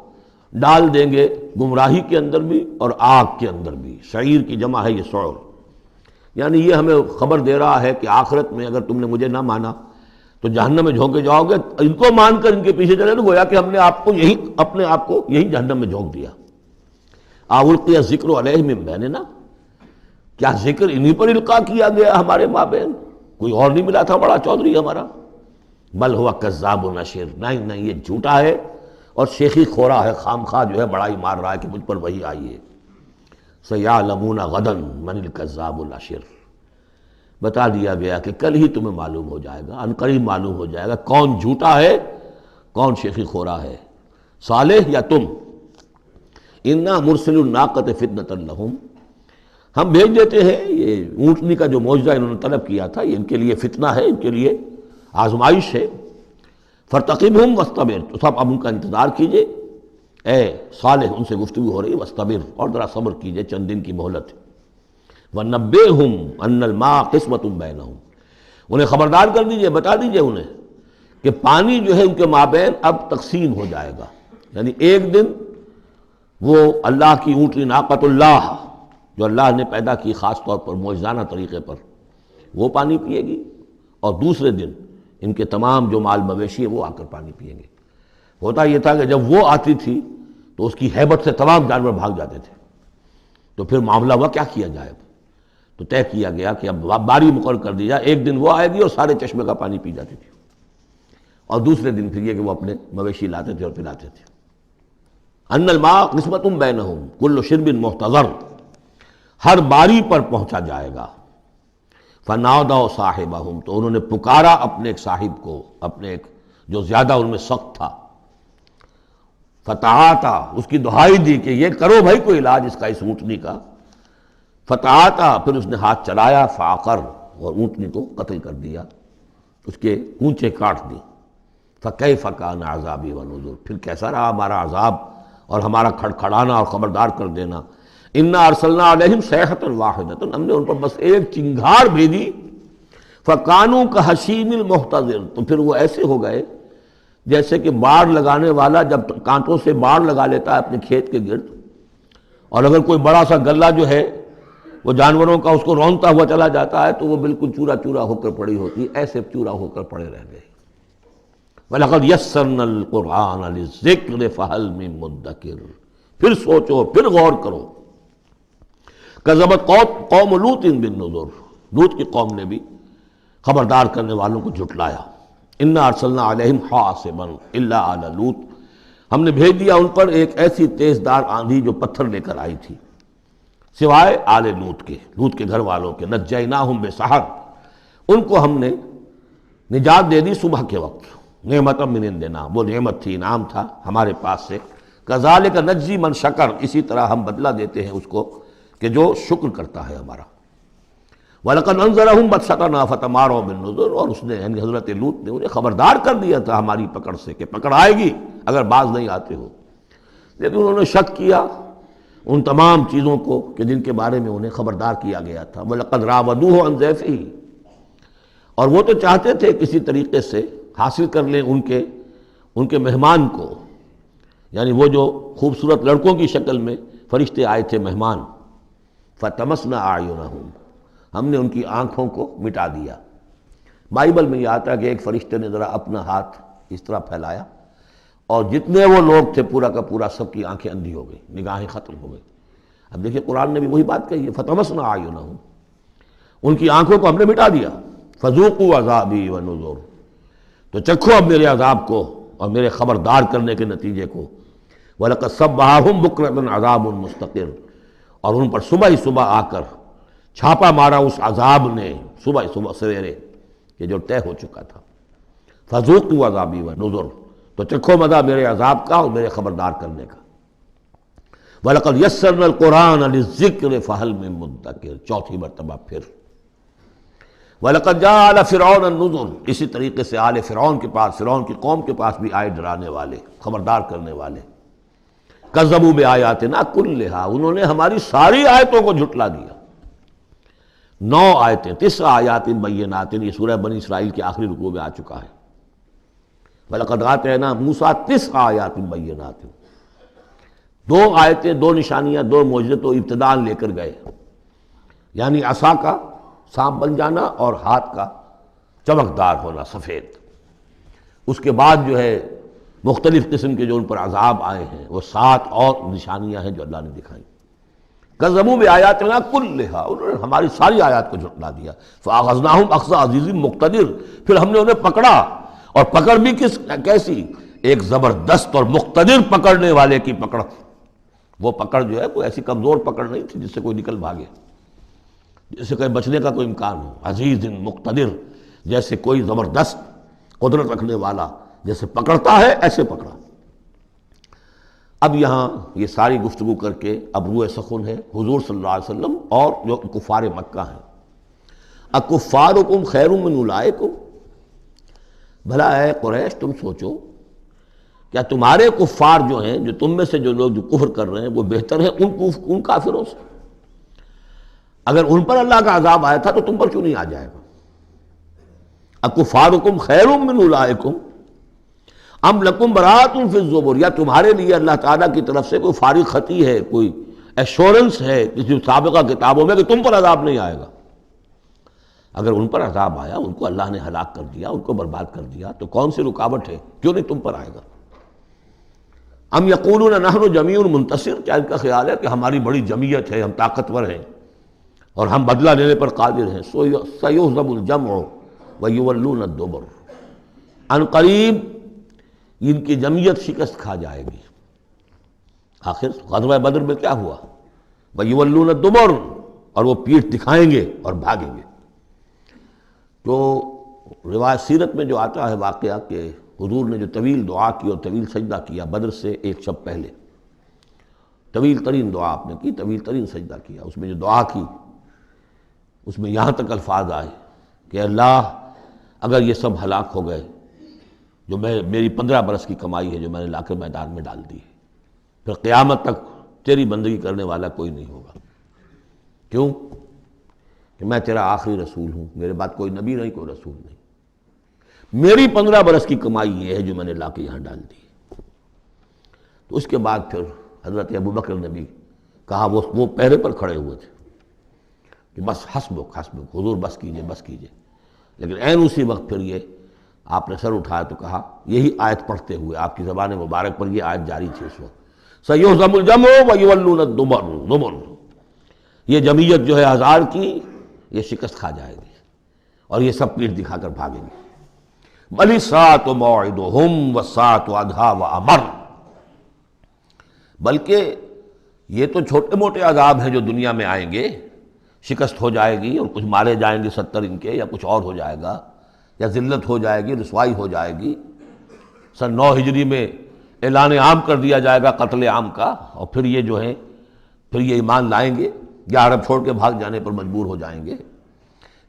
ڈال دیں گے گمراہی کے اندر بھی اور آگ کے اندر بھی. شعیر کی جمع ہے یہ سعور. یعنی یہ ہمیں خبر دے رہا ہے کہ آخرت میں اگر تم نے مجھے نہ مانا تو جہنم میں جھونکے جاؤ گے. ان کو مان کر ان کے پیچھے چلے تو گویا کہ ہم نے اپنے آپ کو یہی جہنم میں جھونک دیا. اَلْقِیَ الذِّکْرُ عَلَیْہِم مِن بَینِنَا. کیا ذکر انہی پر القاء کیا گیا ہمارے مابین؟ کوئی اور نہیں ملا تھا بڑا چودھری ہمارا؟ بل ہوا کذاب نشر. نہیں، یہ جھوٹا ہے اور شیخی خورا ہے، خام خواہ جو ہے بڑائی مار رہا ہے کہ مجھ پر وہی آئی ہے. سَيَعْلَمُونَ غَدًا مَنِ الْكَذَّابُ الْأَشِرُ. بتا دیا گیا کہ کل ہی تمہیں معلوم ہو جائے گا، عنقریب معلوم ہو جائے گا کون جھوٹا ہے، کون شیخی خورا ہے، صالح یا تم. اِنَّا مُرْسِلُ النَّاقَةِ فِتْنَةً لَهُمْ. ہم بھیج دیتے ہیں. یہ اونٹنی کا جو معجزہ انہوں نے طلب کیا تھا، یہ ان کے لیے فتنہ ہے، ان کے لیے آزمائش ہے. فَارْتَقِبْهُمْ وَاسْتَبِرْ. تو سب اب ان کا انتظار کیجئے. اے صالح، ان سے گفتگو ہو رہی ہے، وَاسْتَبِرْ، اور ذرا صبر کیجئے، چند دن کی مہلت. وَنَبِّئْهُمْ أَنَّ الْمَاءَ قِسْمَةٌ بَيْنَهُمْ. انہیں خبردار کر دیجئے، بتا دیجئے انہیں کہ پانی جو ہے ان کے مابین اب تقسیم ہو جائے گا. یعنی ایک دن وہ اللہ کی اونٹنی ناقۃ اللہ جو اللہ نے پیدا کی خاص طور پر معجزانہ طریقے پر، وہ پانی پیے گی، اور دوسرے دن ان کے تمام جو مال مویشی ہے وہ آ کر پانی پئیں گے. ہوتا یہ تھا کہ جب وہ آتی تھی تو اس کی ہیبت سے تمام جانور بھاگ جاتے تھے. تو پھر معاملہ ہوا کیا کیا جائے. تو طے کیا گیا کہ اب باری مقرر کر دی جائے، ایک دن وہ آئے گی اور سارے چشمے کا پانی پی جاتی تھی، اور دوسرے دن پھر یہ کہ وہ اپنے مویشی لاتے تھے اور پلاتے تھے. ان الماء قسمۃ بینہم کل شرب محتضر. ہر باری پر پہنچا جائے گا. فنادوا صاحبہم، تو انہوں نے پکارا اپنے ایک صاحب کو، اپنے ایک جو زیادہ ان میں سخت تھا، فتعاتا، اس کی دہائی دی کہ یہ کرو بھائی کوئی علاج اس کا، اس اونٹنی کا۔ فتعاتا، پھر اس نے ہاتھ چلایا، فعقر، اور اونٹنی کو قتل کر دیا، اس کے اونچے کاٹ دی۔ فکیف کان عذابی ونذر، پھر کیسا رہا ہمارا عذاب اور ہمارا کھڑکھڑانا اور خبردار کر دینا۔ انا ارسلنا علیہم صیحۃ واحدۃ، ہم نے ان پر بس ایک چنگھار بھیجی، فکانوا کحشیم المحتضر، تو پھر وہ ایسے ہو گئے جیسے کہ باڑ لگانے والا جب کانٹوں سے باڑ لگا لیتا ہے اپنے کھیت کے گرد، اور اگر کوئی بڑا سا غلہ جو ہے وہ جانوروں کا اس کو رونتا ہوا چلا جاتا ہے تو وہ بالکل چورا چورا ہو کر پڑی ہوتی ہے، ایسے چورا ہو کر پڑے رہ گئے۔ وَلَقَدْ يَسَّرْنَا الْقُرْآنَ لِلذِّكْرِ فَهَلْ مِن مُدَّكِرٍ، پھر سوچو، پھر غور کرو۔ کذبت قوم لوط بالنذر، لوط کی قوم نے بھی خبردار کرنے والوں کو جھٹلایا۔ انا ارسلنا علیہم حاصبا الا آل لوط، ہم نے بھیج دیا ان پر ایک ایسی تیز دار آندھی جو پتھر لے کر آئی تھی، سوائے آل لوط کے، لوط کے گھر والوں کے۔ نجیناہم بسحر، ان کو ہم نے نجات دے دی صبح کے وقت، نعمت من عندنا، وہ نعمت تھی، انعام تھا ہمارے پاس سے۔ کذالک نجزی من شکر، اسی طرح ہم بدلہ دیتے ہیں اس کو کہ جو شکر کرتا ہے ہمارا۔ وَلَقَدْ أَنذَرَهُمْ بَطْشَتَنَا فَتَمَارَوْا بِالنُّذُرِ، اور اس نے یعنی حضرت لوط نے انہیں خبردار کر دیا تھا ہماری پکڑ سے کہ پکڑ آئے گی اگر باز نہیں آتے ہو، لیکن انہوں نے شک کیا ان تمام چیزوں کو کہ جن کے بارے میں انہیں خبردار کیا گیا تھا۔ وَلَقَدْ رَاوَدُوهُ عَنْ ضَيْفِهِ، اور وہ تو چاہتے تھے کسی طریقے سے حاصل کر لیں ان کے مہمان کو، یعنی وہ جو خوبصورت لڑکوں کی شکل میں فرشتے آئے تھے مہمان۔ فَطَمَسْنَا أَعْيُنَهُمْ، ہم نے ان کی آنکھوں کو مٹا دیا۔ بائبل میں یہ آتا ہے کہ ایک فرشتے نے ذرا اپنا ہاتھ اس طرح پھیلایا اور جتنے وہ لوگ تھے پورا کا پورا سب کی آنکھیں اندھی ہو گئی، نگاہیں ختم ہو گئی۔ اب دیکھیں قرآن نے بھی وہی بات کہی ہے، فَطَمَسْنَا أَعْيُنَهُمْ، ان کی آنکھوں کو ہم نے مٹا دیا۔ فَذُوقُوا عَذَابِي وَنُذُرِ، تو چکھو اب میرے عذاب کو اور میرے خبردار کرنے کے نتیجے کو۔ وَلَقَدْ صَبَّحَهُمْ بُكْرَةً عَذَابٌ مُسْتَقِرٌ، اور ان پر صبح ہی صبح آ کر چھاپا مارا اس عذاب نے، صبح ہی صبح سویرے، کہ جو طے ہو چکا تھا۔ فَذُوقُوا عَذَابِي وَنُذُرِ، تو چکھو مزہ میرے عذاب کا اور میرے خبردار کرنے کا۔ وَلَقَدْ يَسَّرْنَا الْقُرْآنَ لِلذِّكْرِ فَهَلْ مِن مُدَّكِرٍ، چوتھی مرتبہ پھر۔ وَلَقَدْ جَاءَ آلَ فِرْعَوْنَ النُّذُرُ، اسی طریقے سے آل فرعون کے پاس، فرعون کی قوم کے پاس بھی آئے ڈرانے والے، خبردار کرنے والے۔ کذبوا بآیاتنا کلھا، انہوں نے ہماری ساری آیتوں کو جھٹلا دیا۔ 9 آیتیں، 9 آیات بینات، یہ سورہ بنی اسرائیل کے آخری رکوع میں آ چکا ہے۔ وَلَقَدْ آتَيْنَا مُوسَىٰ 9 آیات بینات، 2 آیتیں، 2 نشانیاں، 2 معجزے تو ابتداءً لے کر گئے، یعنی عصا کا سانپ بن جانا اور ہاتھ کا چمکدار ہونا سفید۔ اس کے بعد جو ہے مختلف قسم کے جو ان پر عذاب آئے ہیں وہ 7 اور نشانیاں ہیں جو اللہ نے دکھائیں۔ کذبوا بآیاتنا کلھا، انہوں نے ہماری ساری آیات کو جھٹلا دیا۔ فأخذناہم اخذ عزیز مقتدر، پھر ہم نے انہیں پکڑا، اور پکڑ بھی کیسی، ایک زبردست اور مقتدر پکڑنے والے کی پکڑ۔ وہ پکڑ جو ہے کوئی ایسی کمزور پکڑ نہیں تھی جس سے کوئی نکل بھاگے، جس سے کہیں بچنے کا کوئی امکان ہو۔ عزیز مقتدر، جیسے کوئی زبردست قدرت رکھنے والا جیسے پکڑتا ہے ایسے پکڑا۔ اب یہاں یہ ساری گفتگو کر کے اب روئے سخن ہے حضور صلی اللہ علیہ وسلم اور جو کفار مکہ ہیں۔ اکفارکم خیر من اولئکم، بھلا اے قریش تم سوچو کیا تمہارے کفار جو ہیں، جو تم میں سے جو لوگ جو کفر کر رہے ہیں، وہ بہتر ہیں ان کافروں سے؟ اگر ان پر اللہ کا عذاب آیا تھا تو تم پر کیوں نہیں آ جائے گا؟ اکفارکم خیر من اولئکم ام لکم براۃ فی الزبر، یا تمہارے لیے اللہ تعالیٰ کی طرف سے کوئی فارغ خطی ہے، کوئی ایشورنس ہے کسی سابقہ کتابوں میں کہ تم پر عذاب نہیں آئے گا؟ اگر ان پر عذاب آیا، ان کو اللہ نے ہلاک کر دیا، ان کو برباد کر دیا، تو کون سی رکاوٹ ہے، کیوں نہیں تم پر آئے گا؟ ام یقولون نحن جمیع منتصر، کیا ان کا خیال ہے کہ ہماری بڑی جمعیت ہے، ہم طاقتور ہیں اور ہم بدلہ لینے پر قادر ہیں؟ سیہزم الجمع ویولون الدبر، ان قریب ان کی جمعیت شکست کھا جائے گی۔ آخر غزوہ بدر میں کیا ہوا؟ وَيُوَلُّونَ الدُّبُرَ، اور وہ پیٹھ دکھائیں گے اور بھاگیں گے۔ تو روایت سیرت میں جو آتا ہے واقعہ کہ حضور نے جو طویل دعا کی اور طویل سجدہ کیا بدر سے ایک شب پہلے، طویل ترین دعا آپ نے کی، طویل ترین سجدہ کیا، اس میں جو دعا کی اس میں یہاں تک الفاظ آئے کہ اللہ اگر یہ سب ہلاک ہو گئے جو میری 15 برس کی کمائی ہے جو میں نے لا کر میدان میں ڈال دی ہے، پھر قیامت تک تیری بندگی کرنے والا کوئی نہیں ہوگا۔ کیوں؟ کہ میں تیرا آخری رسول ہوں، میرے بعد کوئی نبی نہیں، کوئی رسول نہیں، میری 15 برس کی کمائی یہ ہے جو میں نے لا کے یہاں ڈال دی۔ تو اس کے بعد پھر حضرت ابوبکر نے بھی کہا، وہ پہرے پر کھڑے ہوئے تھے کہ بس حسبک حسبک، حضور بس کیجئے بس کیجئے، لیکن عین اسی وقت پھر یہ آپ نے سر اٹھایا تو کہا، یہی آیت پڑھتے ہوئے آپ کی زبان مبارک پر یہ آیت جاری تھی اس وقت، سَيُهْزَمُ الْجَمْعُ وَيُوَلُّونَ الدُّبُرَ، یہ جمعیت جو ہے ہزار کی یہ شکست کھا جائے گی اور یہ سب پیٹھ دکھا کر بھاگیں گے۔ بَلِ السَّاعَةُ مَوْعِدُهُمْ وَالسَّاعَةُ أَدْهَىٰ وَأَمَرُّ، بلکہ یہ تو چھوٹے موٹے عذاب ہیں جو دنیا میں آئیں گے، شکست ہو جائے گی اور کچھ مارے جائیں گے 70 ان کے، یا کچھ اور ہو جائے گا، یا ذلت ہو جائے گی، رسوائی ہو جائے گی۔ سن 9 ہجری میں اعلان عام کر دیا جائے گا قتل عام کا، اور پھر یہ جو ہے پھر یہ ایمان لائیں گے یا عرب چھوڑ کے بھاگ جانے پر مجبور ہو جائیں گے۔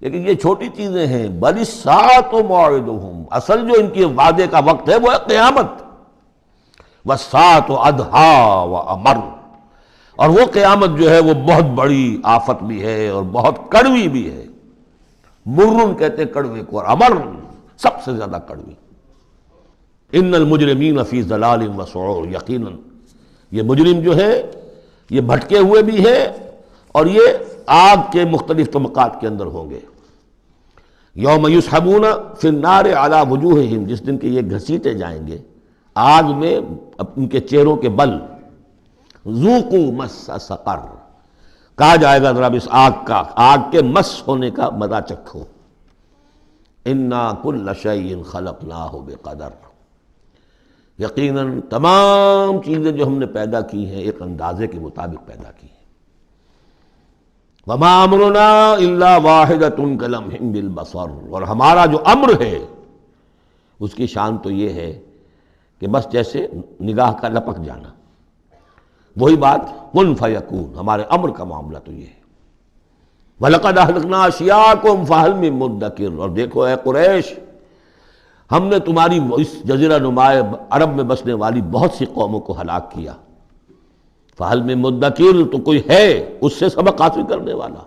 لیکن یہ چھوٹی چیزیں ہیں، بل الساعۃ موعدہم، اصل جو ان کے وعدے کا وقت ہے وہ ہے قیامت، والساعۃ ادھیٰ وامر، اور وہ قیامت جو ہے وہ بہت بڑی آفت بھی ہے اور بہت کڑوی بھی ہے۔ مرن کہتے ہیں کڑوے کو، اور امر سب سے زیادہ کڑوی۔ ان المجرمین فی ضلال وسعور، یقیناً یہ مجرم جو ہے یہ بھٹکے ہوئے بھی ہیں اور یہ آگ کے مختلف طبقات کے اندر ہوں گے۔ یوم یسحبون فی النار علی وجوہہم، جس دن کہ یہ گھسیٹے جائیں گے آگ میں ان کے چہروں کے بل، ذوقوا مس سقر، کہا جائے گا ذرا اس آگ کا، آگ کے مس ہونے کا مزہ چکھو۔ انا کل شیء خلقناہ بقدر، یقیناً تمام چیزیں جو ہم نے پیدا کی ہیں ایک اندازے کے مطابق پیدا کی ہیں۔ وما امرنا الا واحدۃ کلمح بالبصر، اور ہمارا جو امر ہے اس کی شان تو یہ ہے کہ بس جیسے نگاہ کا لپک جانا، وہی بات کن فیکون، ہمارے امر کا معاملہ تو یہ ہے۔ وَلَقَدْ أَهْلَكْنَا أَشْيَاعَكُمْ فَهَلْ مِن مُدَّكِرٍ، اور دیکھو اے قریش، ہم نے تمہاری اس جزیرہ نما عرب میں بسنے والی بہت سی قوموں کو ہلاک کیا، فَهَلْ مِن مُدَّكِرٍ، تو کوئی ہے اس سے سبق حاصل کرنے والا۔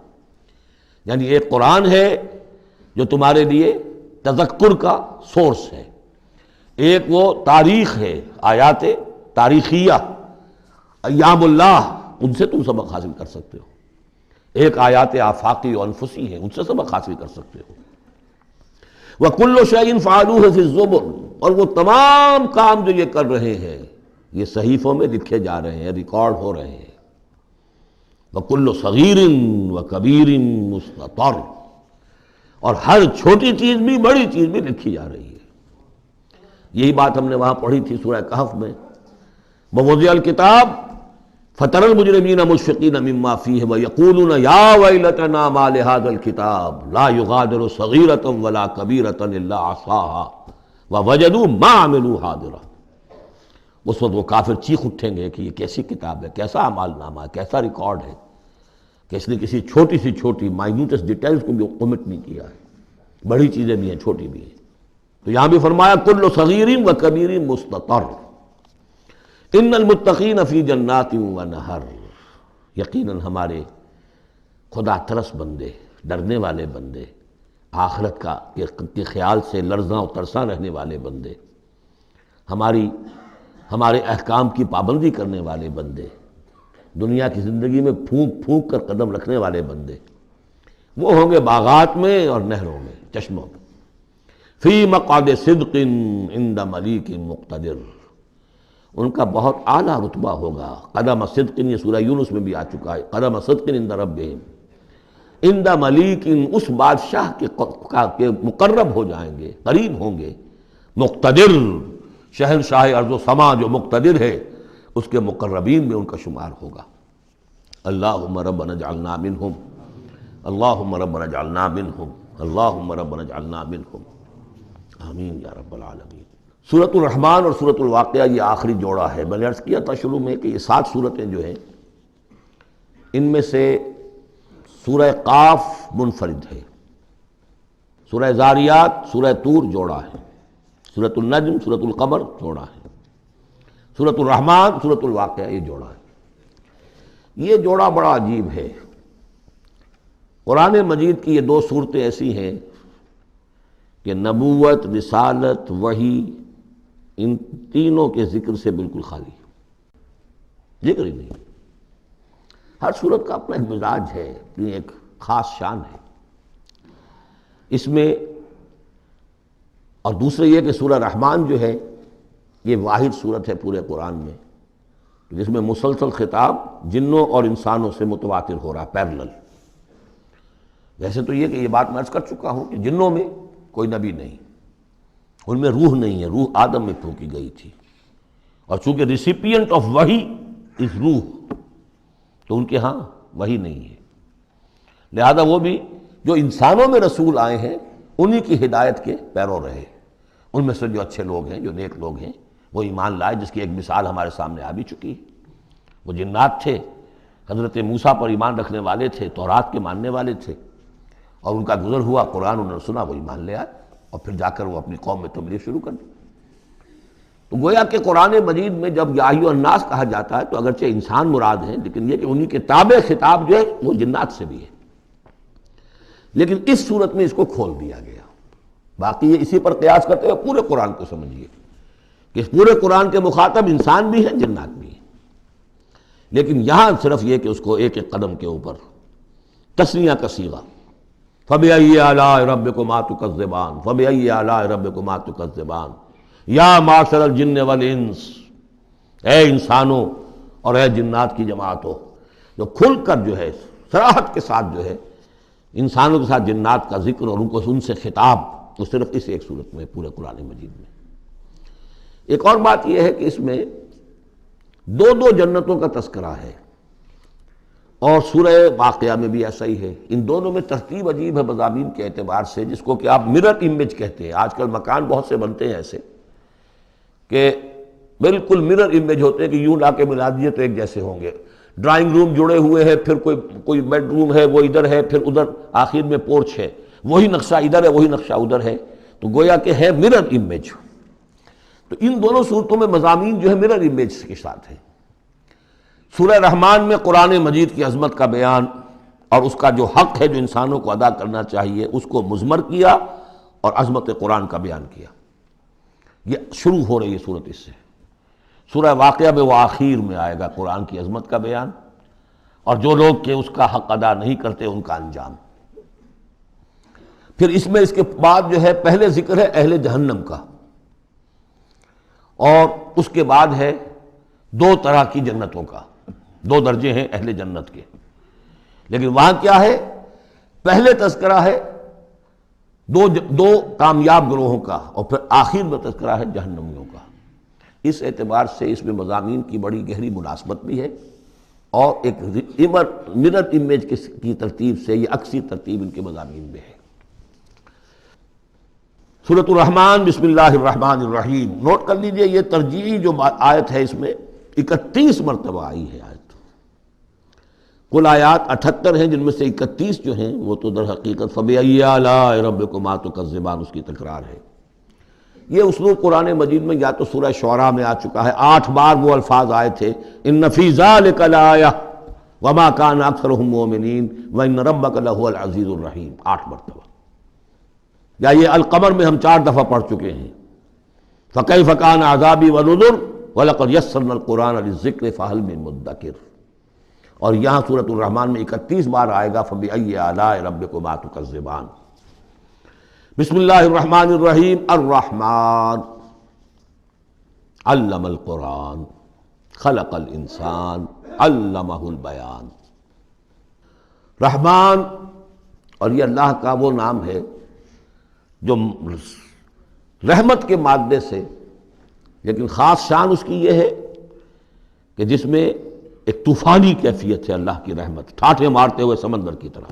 یعنی ایک قرآن ہے جو تمہارے لیے تذکر کا سورس ہے، ایک وہ تاریخ ہے، آیات تاریخیہ، ایام اللہ، ان سے تم سبق حاصل کر سکتے ہو۔ ایک آیات آفاقی و انفسی ہیں، ان سے سبق حاصل کر سکتے ہو۔ وَكُلُّ شَيْءٍ فَعَلُوهُ فِي الزُّبُرِ، اور وہ تمام کام جو یہ کر رہے ہیں یہ صحیفوں میں لکھے جا رہے ہیں، ریکارڈ ہو رہے ہیں۔ وَكُلُّ صَغِيرٍ وَكَبِيرٍ مُسْتَطَرٌ، اور ہر چھوٹی چیز بھی بڑی چیز بھی لکھی جا رہی ہے۔ یہی بات ہم نے وہاں پڑھی تھی سورہ کہف میں، وَوُضِعَ الْكِتَابُ فَتَرَى الْمُجْرِمِينَ مُشْفِقِينَ مِمَّا فِيهِ وَيَقُولُونَ يَا وَيْلَتَنَا مَا لِهَذَا الْكِتَابِ لَا يُغَادِرُ صَغِيرَةً وَلَا كَبِيرَةً إِلَّا أَحْصَاهَا وَوَجَدُوا مَا عَمِلُوا حَاضِرًا۔ اس وقت وہ کافر چیخ اٹھیں گے کہ یہ کیسی کتاب ہے، کیسا اعمال نامہ ہے، کیسا ریکارڈ ہے کہ اس نے کسی چھوٹی سی چھوٹی مائنیوٹس ڈیٹیلز کو بھی omit نہیں کیا ہے، بڑی چیزیں بھی ہیں چھوٹی بھی ہیں۔ تو یہاں بھی فرمایا کل صغیر و کبیر مستطر، ان المتقین فی جنات و نہر، یقیناً ہمارے خدا ترس بندے، ڈرنے والے بندے، آخرت کے خیال سے لرزاں و ترساں رہنے والے بندے، ہمارے احکام کی پابندی کرنے والے بندے، دنیا کی زندگی میں پھونک پھونک کر قدم رکھنے والے بندے، وہ ہوں گے باغات میں اور نہروں میں، چشموں میں۔ فی مقعد صدق عند ملیک مقتدر، ان کا بہت اعلیٰ رتبہ ہوگا۔ قدم صدق، یہ سورہ یونس میں بھی آ چکا ہے، قدم صدق عند ربہم، عند ملیک، اس بادشاہ کے مقرب ہو جائیں گے، قریب ہوں گے، مقتدر، شہنشاہ ارض و سما جو مقتدر ہے اس کے مقربین میں ان کا شمار ہوگا۔ اللہم ربنا اجعلنا منہم، اللہم ربنا اجعلنا منہم، اللہم ربنا اجعلنا منہم، آمین یا رب العالمین۔ سورۃ الرحمن اور سورۃ الواقعہ یہ آخری جوڑا ہے۔ میں نے عرض کیا تھا شروع میں کہ یہ 7 صورتیں جو ہیں ان میں سے سورہ قاف منفرد ہے، سورہ زاریات، سورہ طور جوڑا ہے، سورۃ النجم، سورۃ القمر جوڑا ہے، سورۃ الرحمن، سورۃ الواقعہ یہ جوڑا ہے۔ یہ جوڑا بڑا عجیب ہے۔ قرآن مجید کی یہ 2 صورتیں ایسی ہیں کہ نبوت، رسالت، وحی، ان تینوں کے ذکر سے بالکل خالی، ذکر ہی نہیں۔ ہر صورت کا اپنا ایک مزاج ہے، اپنی ایک خاص شان ہے اس میں۔ اور دوسرے یہ کہ سورہ رحمان جو ہے یہ واحد صورت ہے پورے قرآن میں جس میں مسلسل خطاب جنوں اور انسانوں سے متواتر ہو رہا، پیرلل۔ ویسے تو یہ کہ یہ بات میں عرض کر چکا ہوں کہ جنوں میں کوئی نبی نہیں، ان میں روح نہیں ہے، روح آدم میں پھونکی گئی تھی، اور چونکہ ریسیپینٹ آف وحی از روح، تو ان کے ہاں وحی نہیں ہے، لہذا وہ بھی جو انسانوں میں رسول آئے ہیں انہی کی ہدایت کے پیرو رہے۔ ان میں سے جو اچھے لوگ ہیں، جو نیک لوگ ہیں، وہ ایمان لائے، جس کی ایک مثال ہمارے سامنے آ بھی چکی ہے۔ وہ جنات تھے، حضرت موسیٰ پر ایمان رکھنے والے تھے، تورات کے ماننے والے تھے، اور ان کا گزر ہوا، قرآن انہوں نے سنا، وہ ایمان لے آئے، اور پھر جا کر وہ اپنی قوم میں تبلیغ شروع کر دی۔ تو گویا کہ قرآن مجید میں جب یا ایھا الناس کہا جاتا ہے تو اگرچہ انسان مراد ہیں، لیکن یہ کہ انہی کے تابع خطاب جو ہے وہ جنات سے بھی ہے، لیکن اس صورت میں اس کو کھول دیا گیا۔ باقی یہ اسی پر قیاس کرتے ہوئے پورے قرآن کو سمجھیے کہ پورے قرآن کے مخاطب انسان بھی ہیں، جنات بھی ہیں، لیکن یہاں صرف یہ کہ اس کو ایک ایک قدم کے اوپر تثنیہ کا صیغہ، فَبِأَيِّ آلَاءِ رَبِّكُمَا تُكَذِّبَانِ فَبِأَيِّ آلَاءِ رَبِّكُمَا تُكَذِّبَانِ یا معشر الجن والانس، اے انسانوں اور اے جنات کی جماعتوں، جو کھل کر جو ہے صراحت کے ساتھ جو ہے انسانوں کے ساتھ جنات کا ذکر اور ان سے خطاب، تو صرف اس ایک صورت میں پورے قرآن مجید میں۔ ایک اور بات یہ ہے کہ اس میں 2 جنتوں کا تذکرہ ہے، اور سورہ واقعہ میں بھی ایسا ہی ہے۔ ان دونوں میں ترتیب عجیب ہے مضامین کے اعتبار سے، جس کو کہ آپ مرر امیج کہتے ہیں۔ آج کل مکان بہت سے بنتے ہیں ایسے کہ بالکل مرر امیج ہوتے ہیں کہ یوں لا کے ملا دیے تو ایک جیسے ہوں گے۔ ڈرائنگ روم جڑے ہوئے ہیں، پھر کوئی بیڈ روم ہے وہ ادھر ہے، پھر ادھر آخر میں پورچ ہے، وہی نقشہ ادھر ہے وہی نقشہ ادھر ہے، تو گویا کہ ہے مرر امیج۔ تو ان دونوں صورتوں میں مضامین جو ہے مرر امیج کے ساتھ ہے۔ سورہ رحمان میں قرآن مجید کی عظمت کا بیان اور اس کا جو حق ہے جو انسانوں کو ادا کرنا چاہیے اس کو مضمر کیا، اور عظمت قرآن کا بیان کیا۔ یہ شروع ہو رہی ہے صورت اس سے۔ سورہ واقعہ میں وہ آخر میں آئے گا قرآن کی عظمت کا بیان، اور جو لوگ کہ اس کا حق ادا نہیں کرتے ان کا انجام۔ پھر اس میں اس کے بعد جو ہے پہلے ذکر ہے اہل جہنم کا، اور اس کے بعد ہے 2 طرح کی جنتوں کا، 2 درجے ہیں اہل جنت کے، لیکن وہاں کیا ہے؟ پہلے تذکرہ ہے دو کامیاب گروہوں کا، اور پھر آخر میں تذکرہ ہے جہنمیوں کا۔ اس اعتبار سے اس میں مضامین کی بڑی گہری مناسبت بھی ہے، اور ایک مرر امیج کی ترتیب سے یہ عکسی ترتیب ان کے مضامین میں ہے۔ سورۃ الرحمن، بسم اللہ الرحمن الرحیم۔ نوٹ کر لیجئے یہ ترجیحی جو آیت ہے اس میں 31 مرتبہ آئی ہے آیت۔ کل آیات 78 ہیں، جن میں سے 31 جو ہیں وہ تو در حقیقت فَبِأَيِّ آلَاءِ رَبِّكُمَا تُكَذِّبَانِ اس کی تکرار ہے۔ یہ اسلوب قرآن مجید میں یا تو سورہ شعراء میں آ چکا ہے، 8 بار وہ الفاظ آئے تھے، إِنَّ فِي ذَلِكَ لَآیَةً وَمَا كَانَ أَكْثَرُهُم مُؤْمِنِينَ وَإِنَّ رَبَّكَ لَهُوَ الْعَزِيزُ الرَّحِيمُ، 8 مرتبہ۔ یا یہ القمر میں ہم 4 دفعہ پڑھ چکے ہیں، فَكَيْفَ كَانَ عَذَابِي وَنُذُرِ وَلَقَدْ يَسَّرْنَا الْقُرْآنَ لِلذِّكْرِ فَهَلْ مِن مُدَّكِرٍ۔ اور یہاں سورۃ الرحمن میں 31 بار آئے گا فَبِأَيِّ آلَاءِ رَبِّكُمَا تُكَذِّبَانِ۔ بسم اللہ الرحمن الرحیم۔ الرحمن علم القرآن خلق الانسان علمہ البیان۔ رحمان، اور یہ اللہ کا وہ نام ہے جو رحمت کے مادے سے، لیکن خاص شان اس کی یہ ہے کہ جس میں ایک طوفانی کیفیت ہے اللہ کی رحمت، ٹھاٹھے مارتے ہوئے سمندر کی طرح۔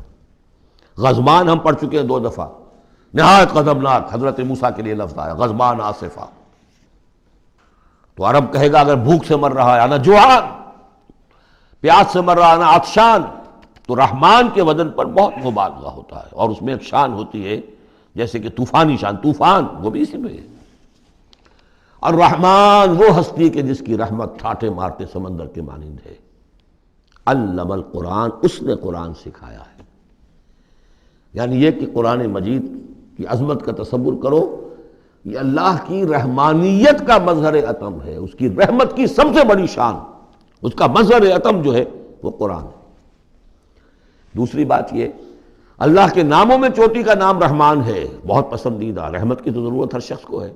غضبان ہم پڑھ چکے ہیں 2 دفعہ، نہایت غضبناک حضرت موسیٰ کے لیے لفظ آیا غضبان آصفہ. تو عرب کہے گا اگر بھوک سے مر رہا ہے انا جوعان، پیاس سے مر رہا ہے انا عطشان، تو رحمان کے وزن پر بہت مبالغہ ہوتا ہے، اور اس میں ایک شان ہوتی ہے جیسے کہ طوفانی شان، طوفان وہ بھی اسی میں ہے. الرحمن وہ ہستی کہ جس کی رحمت ٹھاٹھے مارتے سمندر کے مانند ہے. علم القرآن، اس نے قرآن سکھایا ہے. یعنی یہ کہ قرآن مجید کی عظمت کا تصور کرو، یہ اللہ کی رحمانیت کا مظہر عتم ہے، اس کی رحمت کی سب سے بڑی شان، اس کا مظہر عتم جو ہے وہ قرآن ہے. دوسری بات یہ، اللہ کے ناموں میں چوٹی کا نام رحمان ہے، بہت پسندیدہ. رحمت کی تو ضرورت ہر شخص کو ہے.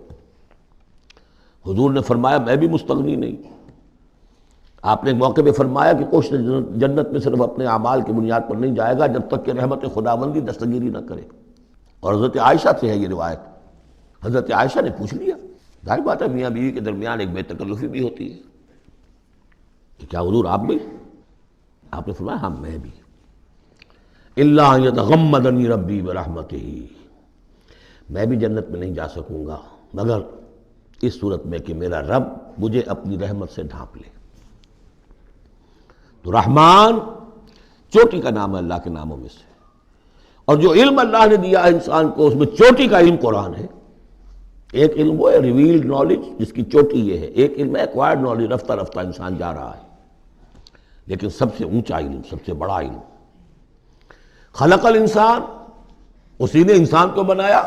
حضور نے فرمایا میں بھی مستغنی نہیں. آپ نے ایک موقع پہ فرمایا کہ کوشش جنت میں صرف اپنے اعمال کی بنیاد پر نہیں جائے گا جب تک کہ رحمت خداوندی دستگیری نہ کرے. اور حضرت عائشہ سے ہے یہ روایت. حضرت عائشہ نے پوچھ لیا، ظاہر بات ہے میاں بیوی کے درمیان ایک بے تکلفی بھی ہوتی ہے، کہ کیا حضور آپ بھی؟ آپ نے فرمایا ہاں میں بھی. الا ان یتغمدنی ربی برحمتہ، میں بھی جنت میں نہیں جا سکوں گا مگر اس صورت میں کہ میرا رب مجھے اپنی رحمت سے ڈھانپ لے. تو رحمان چوٹی کا نام ہے اللہ کے ناموں میں سے. اور جو علم اللہ نے دیا ہے انسان کو، اس میں چوٹی کا علم قرآن ہے. ایک علم وہ ہے ریویلڈ نالج جس کی چوٹی یہ ہے، ایک علم ہے ایکوائرڈ نالج، رفتہ رفتہ انسان جا رہا ہے. لیکن سب سے اونچا علم، سب سے بڑا علم خلق الانسان، اسی نے انسان کو بنایا،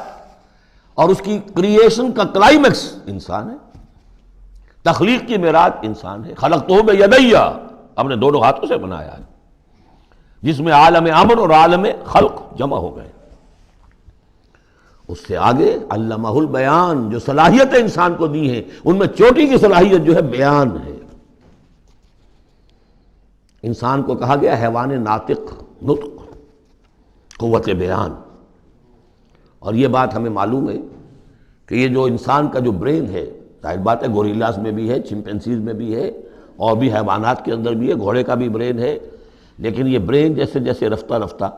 اور اس کی کریشن کا کلائمیکس انسان ہے. تخلیق کی معراج انسان ہے. خلقتہ بیدی، اپنے دونوں ہاتھوں سے بنایا ہے، جس میں عالم امر اور عالم خلق جمع ہو گئے. اس سے آگے علمہ البیان، جو صلاحیتیں انسان کو دی ہیں ان میں چوٹی کی صلاحیت جو ہے بیان ہے. انسان کو کہا گیا حیوان ناطق، نطق، قوت بیان. اور یہ بات ہمیں معلوم ہے کہ یہ جو انسان کا جو برین ہے، ظاہر بات ہے گوریلاز میں بھی ہے، چمپینزیز میں بھی ہے، اور بھی حیوانات کے اندر بھی ہے، گھوڑے کا بھی برین ہے. لیکن یہ برین جیسے جیسے رفتہ رفتہ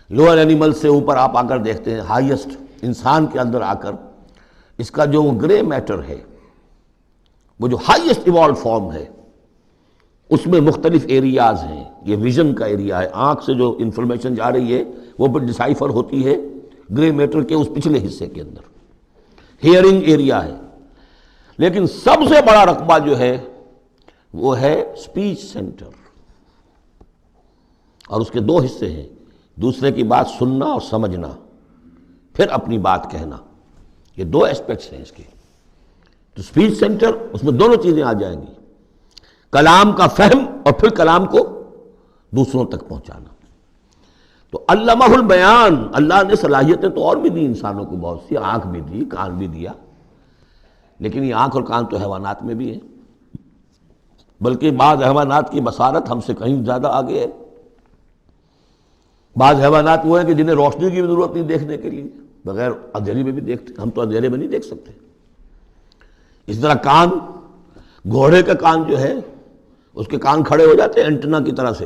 لوور اینیمل سے اوپر آپ آ کر دیکھتے ہیں، ہائیسٹ انسان کے اندر آ کر اس کا جو گرے میٹر ہے، وہ جو ہائیسٹ ایوالوڈ فارم ہے، اس میں مختلف ایریاز ہیں. یہ ویژن کا ایریا ہے، آنکھ سے جو انفارمیشن جا رہی ہے وہ پھر ڈسائفر ہوتی ہے گرے میٹر کے اس پچھلے حصے کے اندر. ہیئرنگ ایریا ہے. لیکن سب سے بڑا رقبہ جو ہے وہ ہے سپیچ سینٹر، اور اس کے 2 حصے ہیں، دوسرے کی بات سننا اور سمجھنا، پھر اپنی بات کہنا. یہ 2 ایسپیکٹس ہیں اس کے. تو سپیچ سینٹر، اس میں دونوں چیزیں آ جائیں گی، کلام کا فہم اور پھر کلام کو دوسروں تک پہنچانا. تو علمہ البیان، اللہ نے صلاحیتیں تو اور بھی دی انسانوں کو بہت سی، آنکھ بھی دی، کان بھی دیا. لیکن یہ آنکھ اور کان تو حیوانات میں بھی ہے، بلکہ بعض حیوانات کی بصارت ہم سے کہیں زیادہ آگے ہے. بعض حیوانات وہ ہیں کہ جنہیں روشنی کی بھی ضرورت نہیں دیکھنے کے لیے، بغیر اندھیرے میں بھی دیکھتے. ہم تو اندھیرے میں نہیں دیکھ سکتے. اس طرح کان، گھوڑے کا کان جو ہے اس کے کان کھڑے ہو جاتے ہیں اینٹنا کی طرح سے.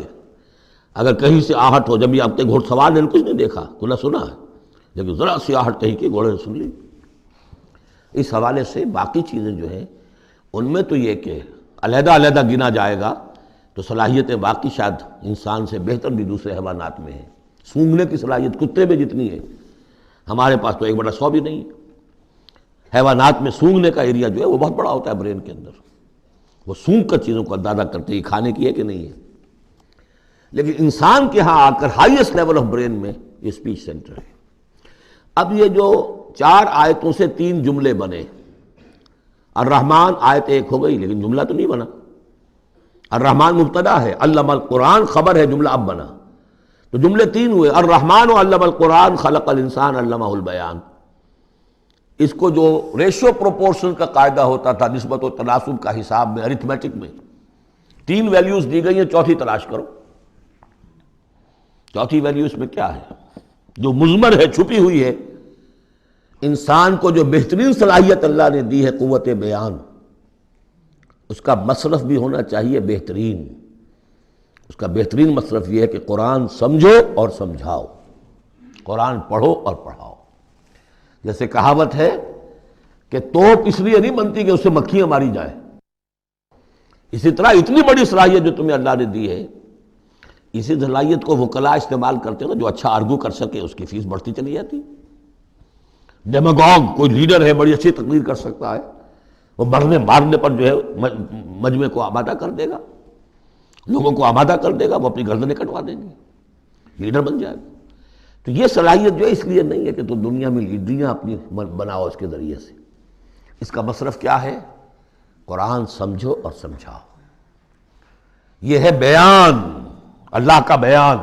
اگر کہیں سے آہٹ ہو، جب یہ اپنے گھوڑ سوار نے کچھ نہیں دیکھا، کھلا سنا ہے، لیکن ذرا سی آہٹ کہیں کہ گھوڑے نے سن لی. اس حوالے سے باقی چیزیں جو ہیں ان میں تو یہ کہ علیحدہ علیحدہ گنا جائے گا تو صلاحیتیں باقی شاید انسان سے بہتر بھی دوسرے حیوانات میں ہیں. سونگھنے کی صلاحیت کتے میں جتنی ہے، ہمارے پاس تو 1/100 بھی نہیں ہے. حیوانات میں سونگھنے کا ایریا جو ہے وہ بہت بڑا ہوتا ہے برین کے اندر. وہ سونگ کر چیزوں کو اندازہ کرتے ہیں کھانے کی ہے کہ نہیں ہے. لیکن انسان کے ہاں آ کر ہائیسٹ لیول آف برین میں یہ اسپیچ سینٹر ہے. اب یہ جو 4 آیتوں سے 3 جملے بنے، الرحمن آیت 1 ہو گئی لیکن جملہ تو نہیں بنا. الرحمن مبتدا ہے، علم القرآن خبر ہے، جملہ اب بنا. تو جملے 3 ہوئے، الرحمن علم القرآن خلق الانسان علمہ البیان. اس کو جو ریشو پروپورشن کا قاعدہ ہوتا تھا نسبت و تناسب کا حساب میں، ارتھمیٹک میں 3 ویلیوز دی گئی ہیں، چوتھی تلاش کرو. چوتھی ویلیو اس میں کیا ہے جو مضمر ہے، چھپی ہوئی ہے. انسان کو جو بہترین صلاحیت اللہ نے دی ہے قوت بیان، اس کا مصرف بھی ہونا چاہیے بہترین. اس کا بہترین مصرف یہ ہے کہ قرآن سمجھو اور سمجھاؤ. قرآن پڑھو اور پڑھاؤ۔ جیسے کہاوت ہے کہ توپ اس لیے نہیں بنتی کہ اس سے مکھیاں ماری جائیں، اسی طرح اتنی بڑی صلاحیت جو تمہیں اللہ نے دی ہے، اسی صلاحیت کو وکلاء استعمال کرتے ہیں، جو اچھا آرگو کر سکے اس کی فیس بڑھتی چلی جاتی۔ ڈیماگوگ کوئی لیڈر ہے، بڑی اچھی تقریر کر سکتا ہے، وہ مارنے پر جو ہے مجمع کو آمادہ کر دے گا، لوگوں کو آمادہ کر دے گا، وہ اپنی گردنیں کٹوا دیں گے، لیڈر بن جائے گا۔ تو یہ صلاحیت جو ہے اس لیے نہیں ہے کہ تو دنیا میں لیڈریاں اپنی بناؤ اس کے ذریعے سے، اس کا مصرف کیا ہے؟ قرآن سمجھو اور سمجھاؤ۔ یہ ہے بیان، اللہ کا بیان۔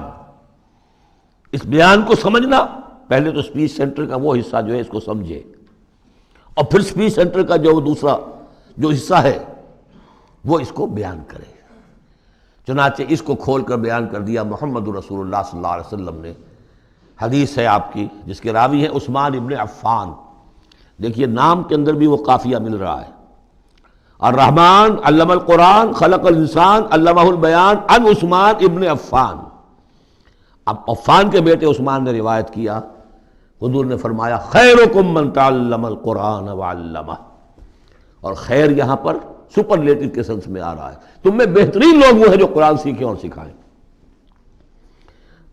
اس بیان کو سمجھنا، پہلے تو اسپیچ سینٹر کا وہ حصہ جو ہے اس کو سمجھے، اور پھر اسپیچ سینٹر کا جو دوسرا جو حصہ ہے وہ اس کو بیان کرے۔ چنانچہ اس کو کھول کر بیان کر دیا محمد رسول اللہ صلی اللہ علیہ وسلم نے۔ حدیث ہے آپ کی جس کے راوی ہیں عثمان ابن عفان۔ دیکھیے نام کے اندر بھی وہ قافیہ مل رہا ہے، الرحمن علم القرآن خلق الانسان علمہ البیان عن عثمان ابن عفان۔ اب عفان کے بیٹے عثمان نے روایت کیا، حضور نے فرمایا خیرکم من تعلم القرآن وعلمہ، اور خیر یہاں پر سپرلیٹو کے سنس میں آ رہا ہے، تم میں بہترین لوگ وہ ہیں جو قرآن سیکھیں اور سکھائیں۔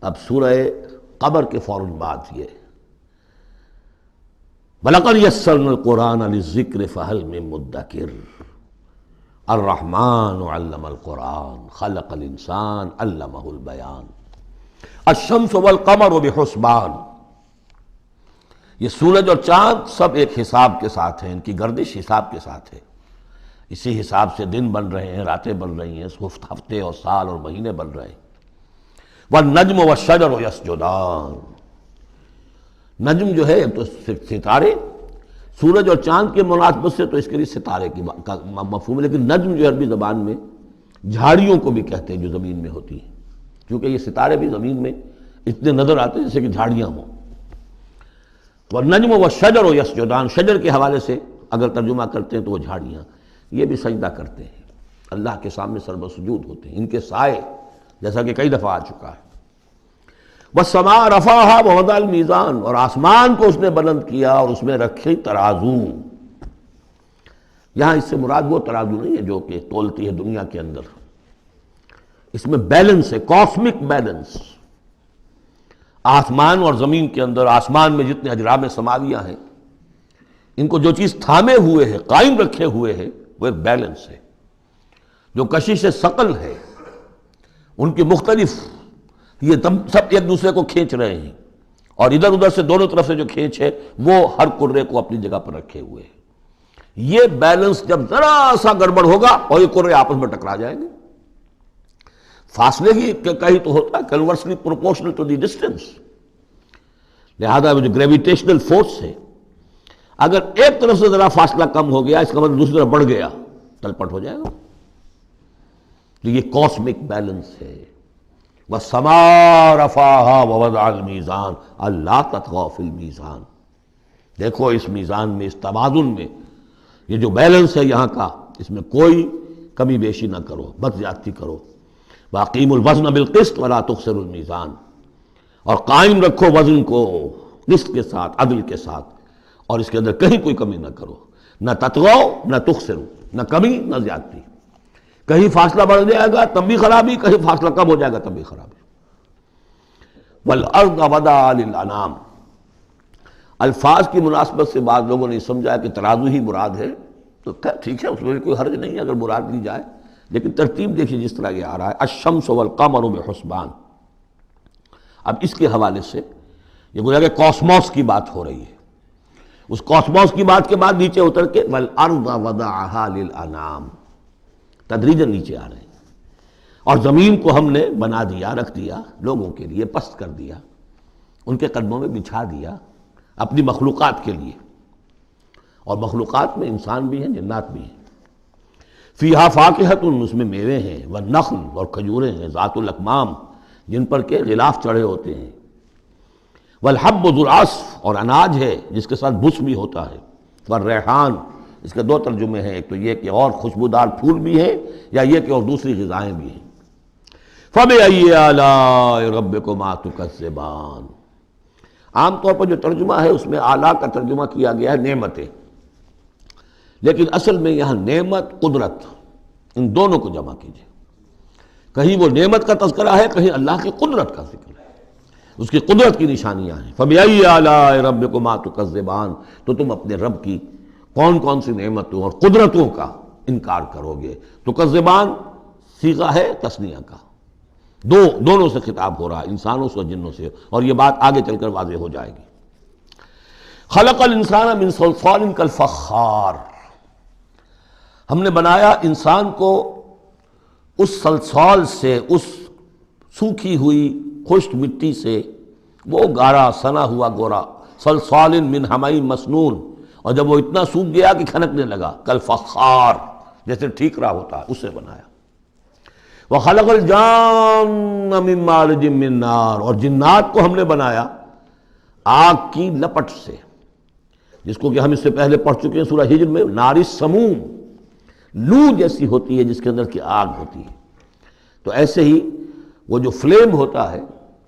اب سورہ قمر کے فوراً بعد یہ وَلَقَدْ يَسَّرْنَا الْقُرْآنَ لِلذِّكْرِ فَهَلْ مِن مُدَّكِرٍ الرحمن علم القرآن خلق الانسان علمہ البیان الشمس والقمر بحسبان۔ یہ سورج اور چاند سب ایک حساب کے ساتھ ہیں، ان کی گردش حساب کے ساتھ ہے، اسی حساب سے دن بن رہے ہیں، راتیں بن رہی ہیں، ہفتے اور سال اور مہینے بن رہے ہیں۔ والنجم والشجر یسجدان، نجم جو ہے تو ستارے، سورج اور چاند کے مناسبت سے تو اس کے لیے ستارے کی مفہوم ہے، لیکن نجم جو عربی زبان میں جھاڑیوں کو بھی کہتے ہیں جو زمین میں ہوتی ہیں، کیونکہ یہ ستارے بھی زمین میں اتنے نظر آتے ہیں جیسے کہ جھاڑیاں ہوں۔ والنجم والشجر یسجدان، شجر کے حوالے سے اگر ترجمہ کرتے ہیں تو وہ جھاڑیاں، یہ بھی سجدہ کرتے ہیں، اللہ کے سامنے سربسجود ہوتے ہیں، ان کے سائے، جیسا کہ کئی دفعہ آ چکا ہے۔ والسماء رفعها ووضع المیزان، اور آسمان کو اس نے بلند کیا اور اس میں رکھے ترازو۔ یہاں اس سے مراد وہ ترازو نہیں ہے جو کہ تولتی ہے دنیا کے اندر، اس میں بیلنس ہے، کاسمک بیلنس۔ آسمان اور زمین کے اندر، آسمان میں جتنے اجرام سماویہ ہیں، ان کو جو چیز تھامے ہوئے ہے، قائم رکھے ہوئے ہے، وہ ایک بیلنس ہے۔ جو کشش ثقل ہے، ان کی مختلف، یہ سب ایک دوسرے کو کھینچ رہے ہیں، اور ادھر ادھر سے دونوں طرف سے جو کھینچ ہے وہ ہر کرے کو اپنی جگہ پر رکھے ہوئے ہیں۔ یہ بیلنس جب ذرا سا گڑبڑ ہوگا اور یہ کرے آپس میں ٹکرا جائیں گے، فاصلے ہی کہیں تو ہوتا ہے conversely proportional to the distance, لہذا وہ جو گریویٹیشنل فورس ہے، اگر ایک طرف سے ذرا فاصلہ کم ہو گیا، اس کا مطلب دوسری طرف بڑھ گیا، تلپٹ ہو جائے گا۔ تو یہ کاسمک بیلنس ہے۔ وَالسَّمَاءَ رَفَعَهَا وَوَضَعَ الْمِيزَانَ أَلَّا تَطْغَوْا فِي الْمِيزَانِ، دیکھو اس میزان میں، اس توازن میں، یہ جو بیلنس ہے یہاں کا، اس میں کوئی کمی بیشی نہ کرو، بد زیادتی کرو۔ وَأَقِيمُوا الْوَزْنَ بِالْقِسْطِ وَلَا تُخْسِرُوا الْمِيزَانَ، اور قائم رکھو وزن کو قسط کے ساتھ، عدل کے ساتھ، اور اس کے اندر کہیں کوئی کمی نہ کرو، نہ تطغوا نہ تخسروا، نہ کمی نہ زیادتی۔ کہیں فاصلہ بڑھ جائے گا تب بھی خرابی، کہیں فاصلہ کم ہو جائے گا تب بھی خرابی۔ وَالْأَرْضَ وَضَعَهَا لِلْأَنَامِ، الفاظ کی مناسبت سے بعض لوگوں نے سمجھا کہ ترازو ہی مراد ہے، تو ٹھیک ہے، اس میں کوئی حرج نہیں ہے اگر مراد لی جائے، لیکن ترتیب دیکھیے جس طرح یہ آ رہا ہے، الشمس والقمر بحسبان۔ اب اس کے حوالے سے یہ گویا کہ کاسموس کی بات ہو رہی ہے، اس کاسموس کی بات کے بعد نیچے اتر کے وَالْأَرْضَ وَضَعَهَا لِلْأَنَامِ، تدریجاً نیچے آ رہے ہیں، اور زمین کو ہم نے بنا دیا، رکھ دیا، لوگوں کے لیے پست کر دیا، ان کے قدموں میں بچھا دیا، اپنی مخلوقات کے لیے، اور مخلوقات میں انسان بھی ہیں، جنات بھی ہیں۔ فیہا فاکہۃ، اس میں میوے ہیں، والنخل، اور کھجوریں ہیں، ذات الاکمام، جن پر کے غلاف چڑھے ہوتے ہیں، والحب ذو العصف، اور اناج ہے جس کے ساتھ بس بھی ہوتا ہے، والریحان، اس کے دو ترجمے ہیں، ایک تو یہ کہ اور خوشبودار پھول بھی ہیں، یا یہ کہ اور دوسری غذائیں بھی ہیں۔ فَبِأَيِّ آلَاءِ رَبِّكُمَا تُكَذِّبَانِ، عام طور پر جو ترجمہ ہے اس میں اعلیٰ کا ترجمہ کیا گیا ہے نعمتیں، لیکن اصل میں یہاں نعمت قدرت ان دونوں کو جمع کیجیے. کہیں وہ نعمت کا تذکرہ ہے، کہیں اللہ کی قدرت کا ذکر ہے، اس کی قدرت کی نشانیاں ہیں. فَبِأَيِّ آلَاءِ رَبِّكُمَا تُكَذِّبَانِ، تو تم اپنے رب کی کون کون سی نعمتوں اور قدرتوں کا انکار کرو گے. تکذبان صیغہ ہے تثنیہ کا، دونوں سے خطاب ہو رہا ہے، انسانوں سے اور جنوں سے، اور یہ بات آگے چل کر واضح ہو جائے گی. خلق الانسان من صلصال کالفخار، ہم نے بنایا انسان کو اس صلصال سے، اس سوکھی ہوئی خشک مٹی سے، وہ گارا سنا ہوا گورا، صلصال من حمئی مسنون، اور جب وہ اتنا سوکھ گیا کہ کھنکنے لگا، کالفخار جیسے ٹھیکرا ہوتا ہے، اسے بنایا. وَخَلَقَ الْجَانَّ مِن مَارِجٍ مِّن نَار، اور جنات کو ہم نے بنایا آگ کی لپٹ سے، جس کو کہ ہم اس سے پہلے پڑھ چکے ہیں سورہ ہجر میں، نار السموم، لو جیسی ہوتی ہے جس کے اندر کی آگ ہوتی ہے. تو ایسے ہی وہ جو فلیم ہوتا ہے،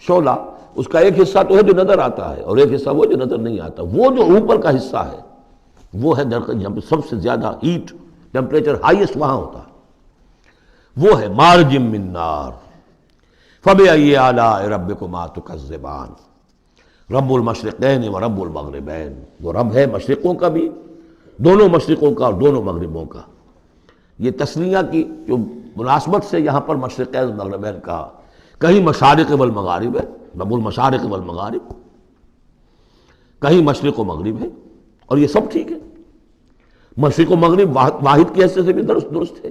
شعلہ، اس کا ایک حصہ تو ہے جو نظر آتا ہے اور ایک حصہ وہ جو نظر نہیں آتا. وہ جو اوپر کا حصہ ہے وہ ہے جہاں پہ سب سے زیادہ ہیٹ ٹیمپریچر ہائیسٹ وہاں ہوتا ہے، وہ ہے مارج من نار. فَبِأَيِّ آلَاءِ رَبِّكُمَا تُكَذِّبَانِ، رب المشرقین و رب المغربین، وہ رب ہے مشرقوں کا بھی، دونوں مشرقوں کا اور دونوں مغربوں کا. یہ تسنیہ کی جو مناسبت سے یہاں پر مشرقین و مغربین کہا، کہیں مشارق والمغارب ہے، رب المشارق والمغارب، کہیں مشرق و مغرب ہے، اور یہ سب ٹھیک ہے. مشرق و مغرب واحد کی حیثیت سے بھی درست ہے.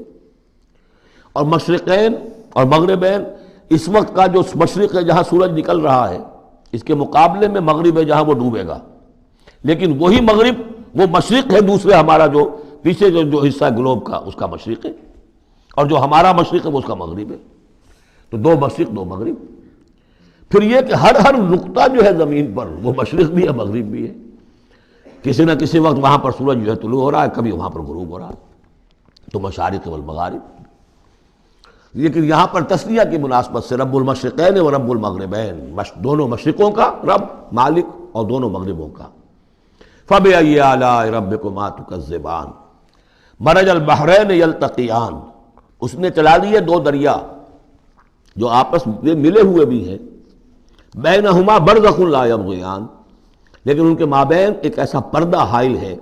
اور مشرقین اور مغربین، اس وقت کا جو مشرق ہے جہاں سورج نکل رہا ہے، اس کے مقابلے میں مغرب ہے جہاں وہ ڈوبے گا. لیکن وہی مغرب وہ مشرق ہے دوسرے، ہمارا جو پیچھے جو حصہ ہے گلوب کا، اس کا مشرق ہے، اور جو ہمارا مشرق ہے وہ اس کا مغرب ہے. تو دو مشرق دو مغرب. پھر یہ کہ ہر نقطہ جو ہے زمین پر وہ مشرق بھی ہے مغرب بھی ہے. کسی نہ کسی وقت وہاں پر سورج جو ہے طلوع ہو رہا ہے، کبھی وہاں پر غروب ہو رہا ہے. تو مشارق والمغارب. لیکن یہاں پر تسنیہ کی مناسبت سے رب المشرقین و رب المغربین، دونوں مشرقوں کا رب مالک اور دونوں مغربوں کا. فَبِأَيِّ آلَاءِ رَبِّكُمَا تُكَذِّبَانِ، مرج البحرین یلتقیان، اس نے چلا دیے دو دریا جو آپس میں ملے ہوئے بھی ہیں، بینہما برزخ لا یبغیان، لیکن ان کے مابین ایک ایسا پردہ حائل ہے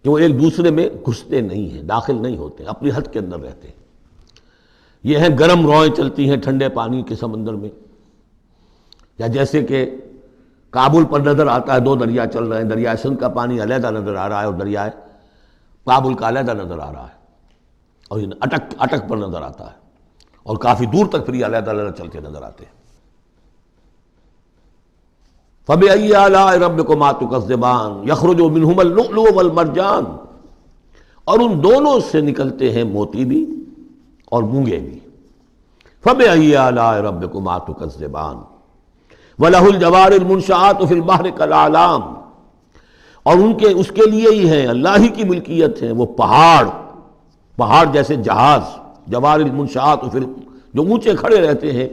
کہ وہ ایک دوسرے میں گھستے نہیں ہیں، داخل نہیں ہوتے، اپنی حد کے اندر رہتے ہیں. یہ ہیں گرم روئیں چلتی ہیں ٹھنڈے پانی کے سمندر میں، یا جیسے کہ کابل پر نظر آتا ہے دو دریا چل رہے ہیں، دریائے سندھ کا پانی علیحدہ نظر آ رہا ہے اور دریائے کابل کا علیحدہ نظر آ رہا ہے، اور یہ اٹک پر نظر آتا ہے، اور کافی دور تک پھر یہ علیحدہ علیحدہ چلتے نظر آتے ہیں. فَبِأَيِّ آلَاءِ رَبِّكُمَا تُكَذِّبَانِ يَخْرُجُ مِنْهُمَا اللُّؤْلُؤُ وَالْمَرْجَانُ، اور ان دونوں سے نکلتے ہیں موتی بھی اور مونگے بھی. فَبِأَيِّ آلَاءِ رَبِّكُمَا تُكَذِّبَانِ وَلَهُ الْجَوَارِ الْمُنْشَآتُ فِي الْبَحْرِ كَالْأَعْلَامِ، اور اس کے لیے ہی ہیں، اللہ ہی کی ملکیت ہے وہ پہاڑ جیسے جہاز، جوار المنشآت جو اونچے کھڑے رہتے ہیں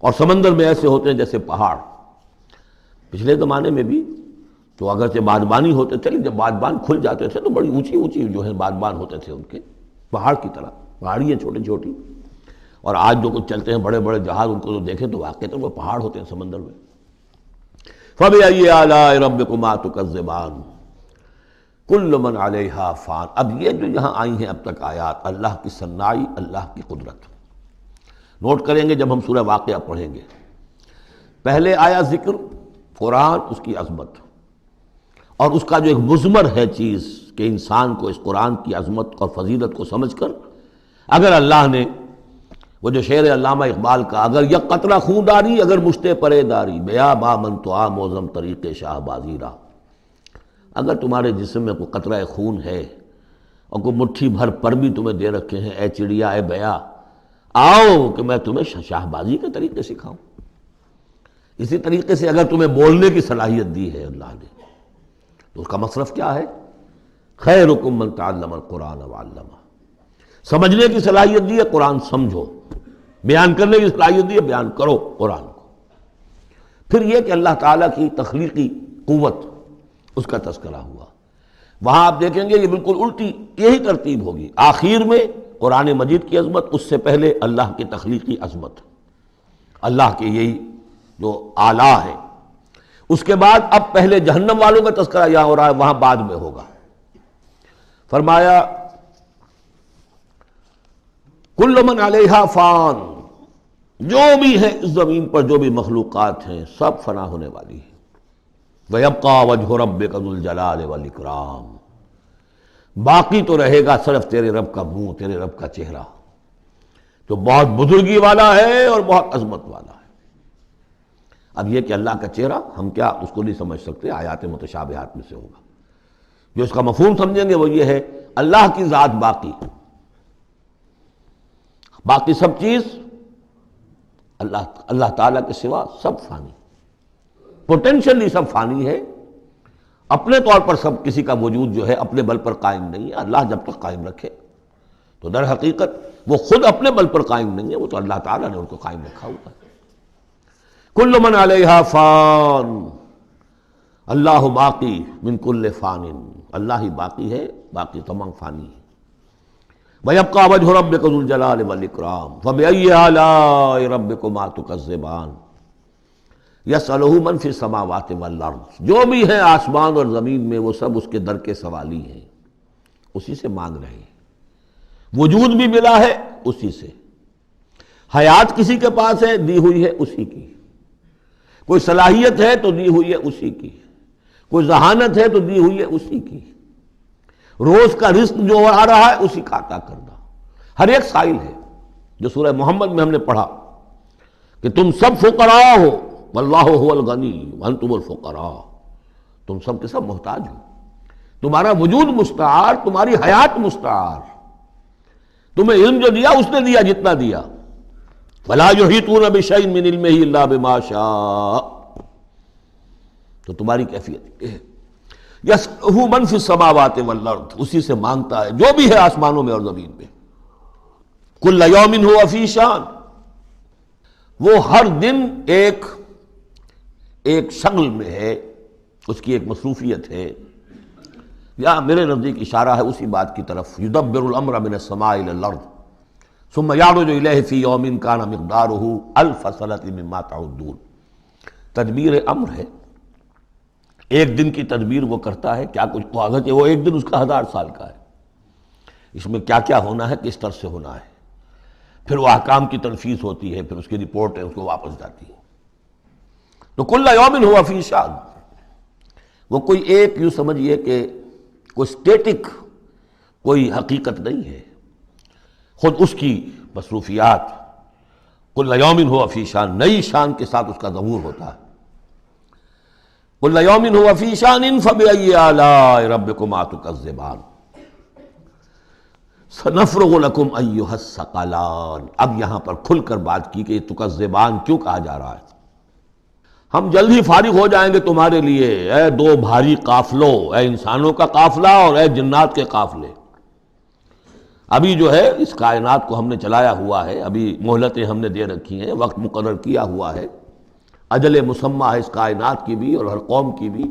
اور سمندر میں ایسے ہوتے ہیں جیسے پہاڑ. پچھلے زمانے میں بھی تو اگرچہ بادبانی ہوتے تھے، جب بادبان کھل جاتے تھے تو بڑی اونچی جو ہے بادبان ہوتے تھے ان کے، پہاڑ کی طرح، پہاڑیاں چھوٹی چھوٹی. اور آج جو کچھ چلتے ہیں بڑے بڑے جہاز، ان کو تو دیکھیں تو واقعی وہ پہاڑ ہوتے ہیں سمندر میں. فَبِأَيِّ آلَاءِ رَبِّكُمَا تُكَذِّبَانِ كُلُّ مَنْ عَلَيْهَا فَانٍ. اب یہ جو یہاں آئی ہیں اب تک آیات، اللہ کی صنائی، اللہ کی قدرت نوٹ کریں گے جب ہم سورہ واقعہ پڑھیں گے. پہلے آیا ذکر قرآن، اس کی عظمت، اور اس کا جو ایک مضمر ہے چیز کہ انسان کو اس قرآن کی عظمت اور فضیلت کو سمجھ کر، اگر اللہ نے وہ جو شعر علامہ اقبال کا، اگر یک قطرہ خون داری اگر مشتے پرے داری، بیا با من تو آ موزم طریق شاہ بازی را، اگر تمہارے جسم میں کوئی قطرہ خون ہے اور کوئی مٹھی بھر پر بھی تمہیں دے رکھے ہیں، اے چڑیا اے بیا، آؤ کہ میں تمہیں شاہ بازی کے طریقے سکھاؤں. اسی طریقے سے اگر تمہیں بولنے کی صلاحیت دی ہے اللہ نے، تو اس کا مصرف کیا ہے؟ خیرکم من تعلم القرآن وعلمہ. سمجھنے کی صلاحیت دی ہے، قرآن سمجھو. بیان کرنے کی صلاحیت دی ہے، بیان کرو قرآن کو. پھر یہ کہ اللہ تعالیٰ کی تخلیقی قوت اس کا تذکرہ ہوا. وہاں آپ دیکھیں گے یہ بالکل الٹی یہی ترتیب ہوگی. آخر میں قرآن مجید کی عظمت، اس سے پہلے اللہ کی تخلیقی عظمت، اللہ کے یہی جو اعلیٰ ہے. اس کے بعد اب پہلے جہنم والوں کا تذکرہ یہاں ہو رہا ہے، وہاں بعد میں ہوگا. فرمایا کل من علیہا فان، جو بھی ہے اس زمین پر جو بھی مخلوقات ہیں سب فنا ہونے والی ہے. وَيَبْقَى وَجْهُ رَبِّكَ ذُو الْجَلَالِ وَالْإِكْرَامِ، باقی تو رہے گا صرف تیرے رب کا منہ، تیرے رب کا چہرہ جو بہت بزرگی والا ہے اور بہت عظمت والا ہے. اب یہ کہ اللہ کا چہرہ ہم کیا اس کو نہیں سمجھ سکتے، آیات متشابہات میں سے ہوگا. جو اس کا مفہوم سمجھیں گے وہ یہ ہے اللہ کی ذات باقی، باقی سب چیز اللہ تعالیٰ کے سوا سب فانی، پوٹینشلی سب فانی ہے. اپنے طور پر سب کسی کا وجود جو ہے اپنے بل پر قائم نہیں ہے. اللہ جب تک قائم رکھے تو در حقیقت وہ خود اپنے بل پر قائم نہیں ہے، وہ تو اللہ تعالیٰ نے ان کو قائم رکھا ہوا ہے. کل من علیہا فان، اللہ باقی من کل فان، اللہ ہی باقی ہے، باقی تمام فانی ہے. وَيَبْقَى وَجْهُ رَبِّكَ ذُو الْجَلَالِ وَالْإِكْرَامِ فَبِأَيِّ آلَاءِ رَبِّكُمَا تُكَذِّبَانِ يَسْأَلُهُ مَنْ فِي السَّمَاوَاتِ وَالْأَرْضِ، جو بھی ہے آسمان اور زمین میں وہ سب اس کے در کے سوالی ہیں، اسی سے مانگ رہے ہیں. وجود بھی ملا ہے اسی سے، حیات کسی کے پاس ہے دی ہوئی ہے اسی کی، کوئی صلاحیت ہے تو دی ہوئی ہے اسی کی، کوئی ذہانت ہے تو دی ہوئی ہے اسی کی، روز کا رزق جو آ رہا ہے اسی کا عطا کرنا. ہر ایک سائل ہے. جو سورہ محمد میں ہم نے پڑھا کہ تم سب فقراء ہو واللہ هو الغنی وانتم الفقراء، تم سب کے سب محتاج ہو، تمہارا وجود مستعار، تمہاری حیات مستعار، تمہیں علم جو دیا اس نے دیا جتنا دیا. ولا یحیطون بشیء من علمہ الا بما شاء، تو تمہاری کیفیت یہ ہے. یسألہ من فی السماوات والارض، اسی سے مانگتا ہے جو بھی ہے آسمانوں میں اور زمین میں. کل یوم ہوا فی شان، وہ ہر دن ایک شغل میں ہے، اس کی ایک مصروفیت ہے. یا میرے نزدیک اشارہ ہے اسی بات کی طرف، یدبر الامر من السماء الى الارض ثم یعرج الیہ فی یوم کان مقدارہ الف سنۃ مما تعدون. تدبیر امر ہے، ایک دن کی تدبیر وہ کرتا ہے. کیا کچھ اگرچہ وہ ایک دن اس کا 1000 سال کا ہے، اس میں کیا کیا ہونا ہے، کس طرح سے ہونا ہے، پھر وہ احکام کی تنفیذ ہوتی ہے، پھر اس کی رپورٹ ہے اس کو واپس جاتی ہے. تو کل یوم ہوا فی شان، وہ کوئی ایک یوں سمجھیے کہ کوئی اسٹیٹک کوئی حقیقت نہیں ہے، خود اس کی مصروفیات. کل یوم ہوا فی شان، نئی شان کے ساتھ اس کا ظہور ہوتا ہے. کل یوم ہوا فی شان فبأی آلاء ربکما تکذبان سنفرغ لکم ایھا الثقلان. اب یہاں پر کھل کر بات کی کہ یہ تکذبان کیوں کہا جا رہا ہے. ہم جلد ہی فارغ ہو جائیں گے تمہارے لیے، اے دو بھاری قافلوں، اے انسانوں کا قافلہ اور اے جنات کے قافلے. ابھی جو ہے اس کائنات کو ہم نے چلایا ہوا ہے، ابھی مہلتیں ہم نے دے رکھی ہیں، وقت مقرر کیا ہوا ہے، اجل مسمى ہے اس کائنات کی بھی اور ہر قوم کی بھی.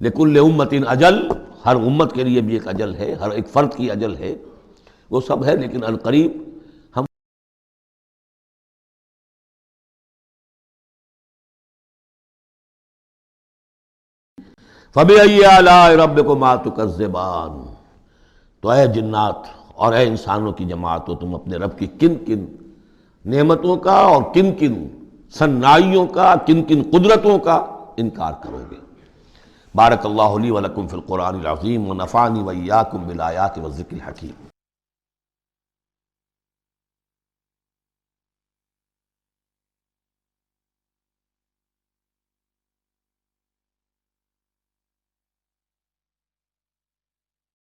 لکل امت اجل، ہر امت کے لیے بھی ایک اجل ہے، ہر ایک فرد کی اجل ہے، وہ سب ہے. لیکن القریب ہم فَبِأَيِّ آلَاءِ رَبِّكُمَا تُكَذِّبَانِ، تو اے جنات اور اے انسانوں کی جماعتوں، تم اپنے رب کی کن کن نعمتوں کا اور کن کن صنائیوں کا، کن کن قدرتوں کا انکار کرو گے. بارک اللہ لی ولکم فی القرآن العظیم ونفعنی وإیاکم بالآیات والذکر الحکیم.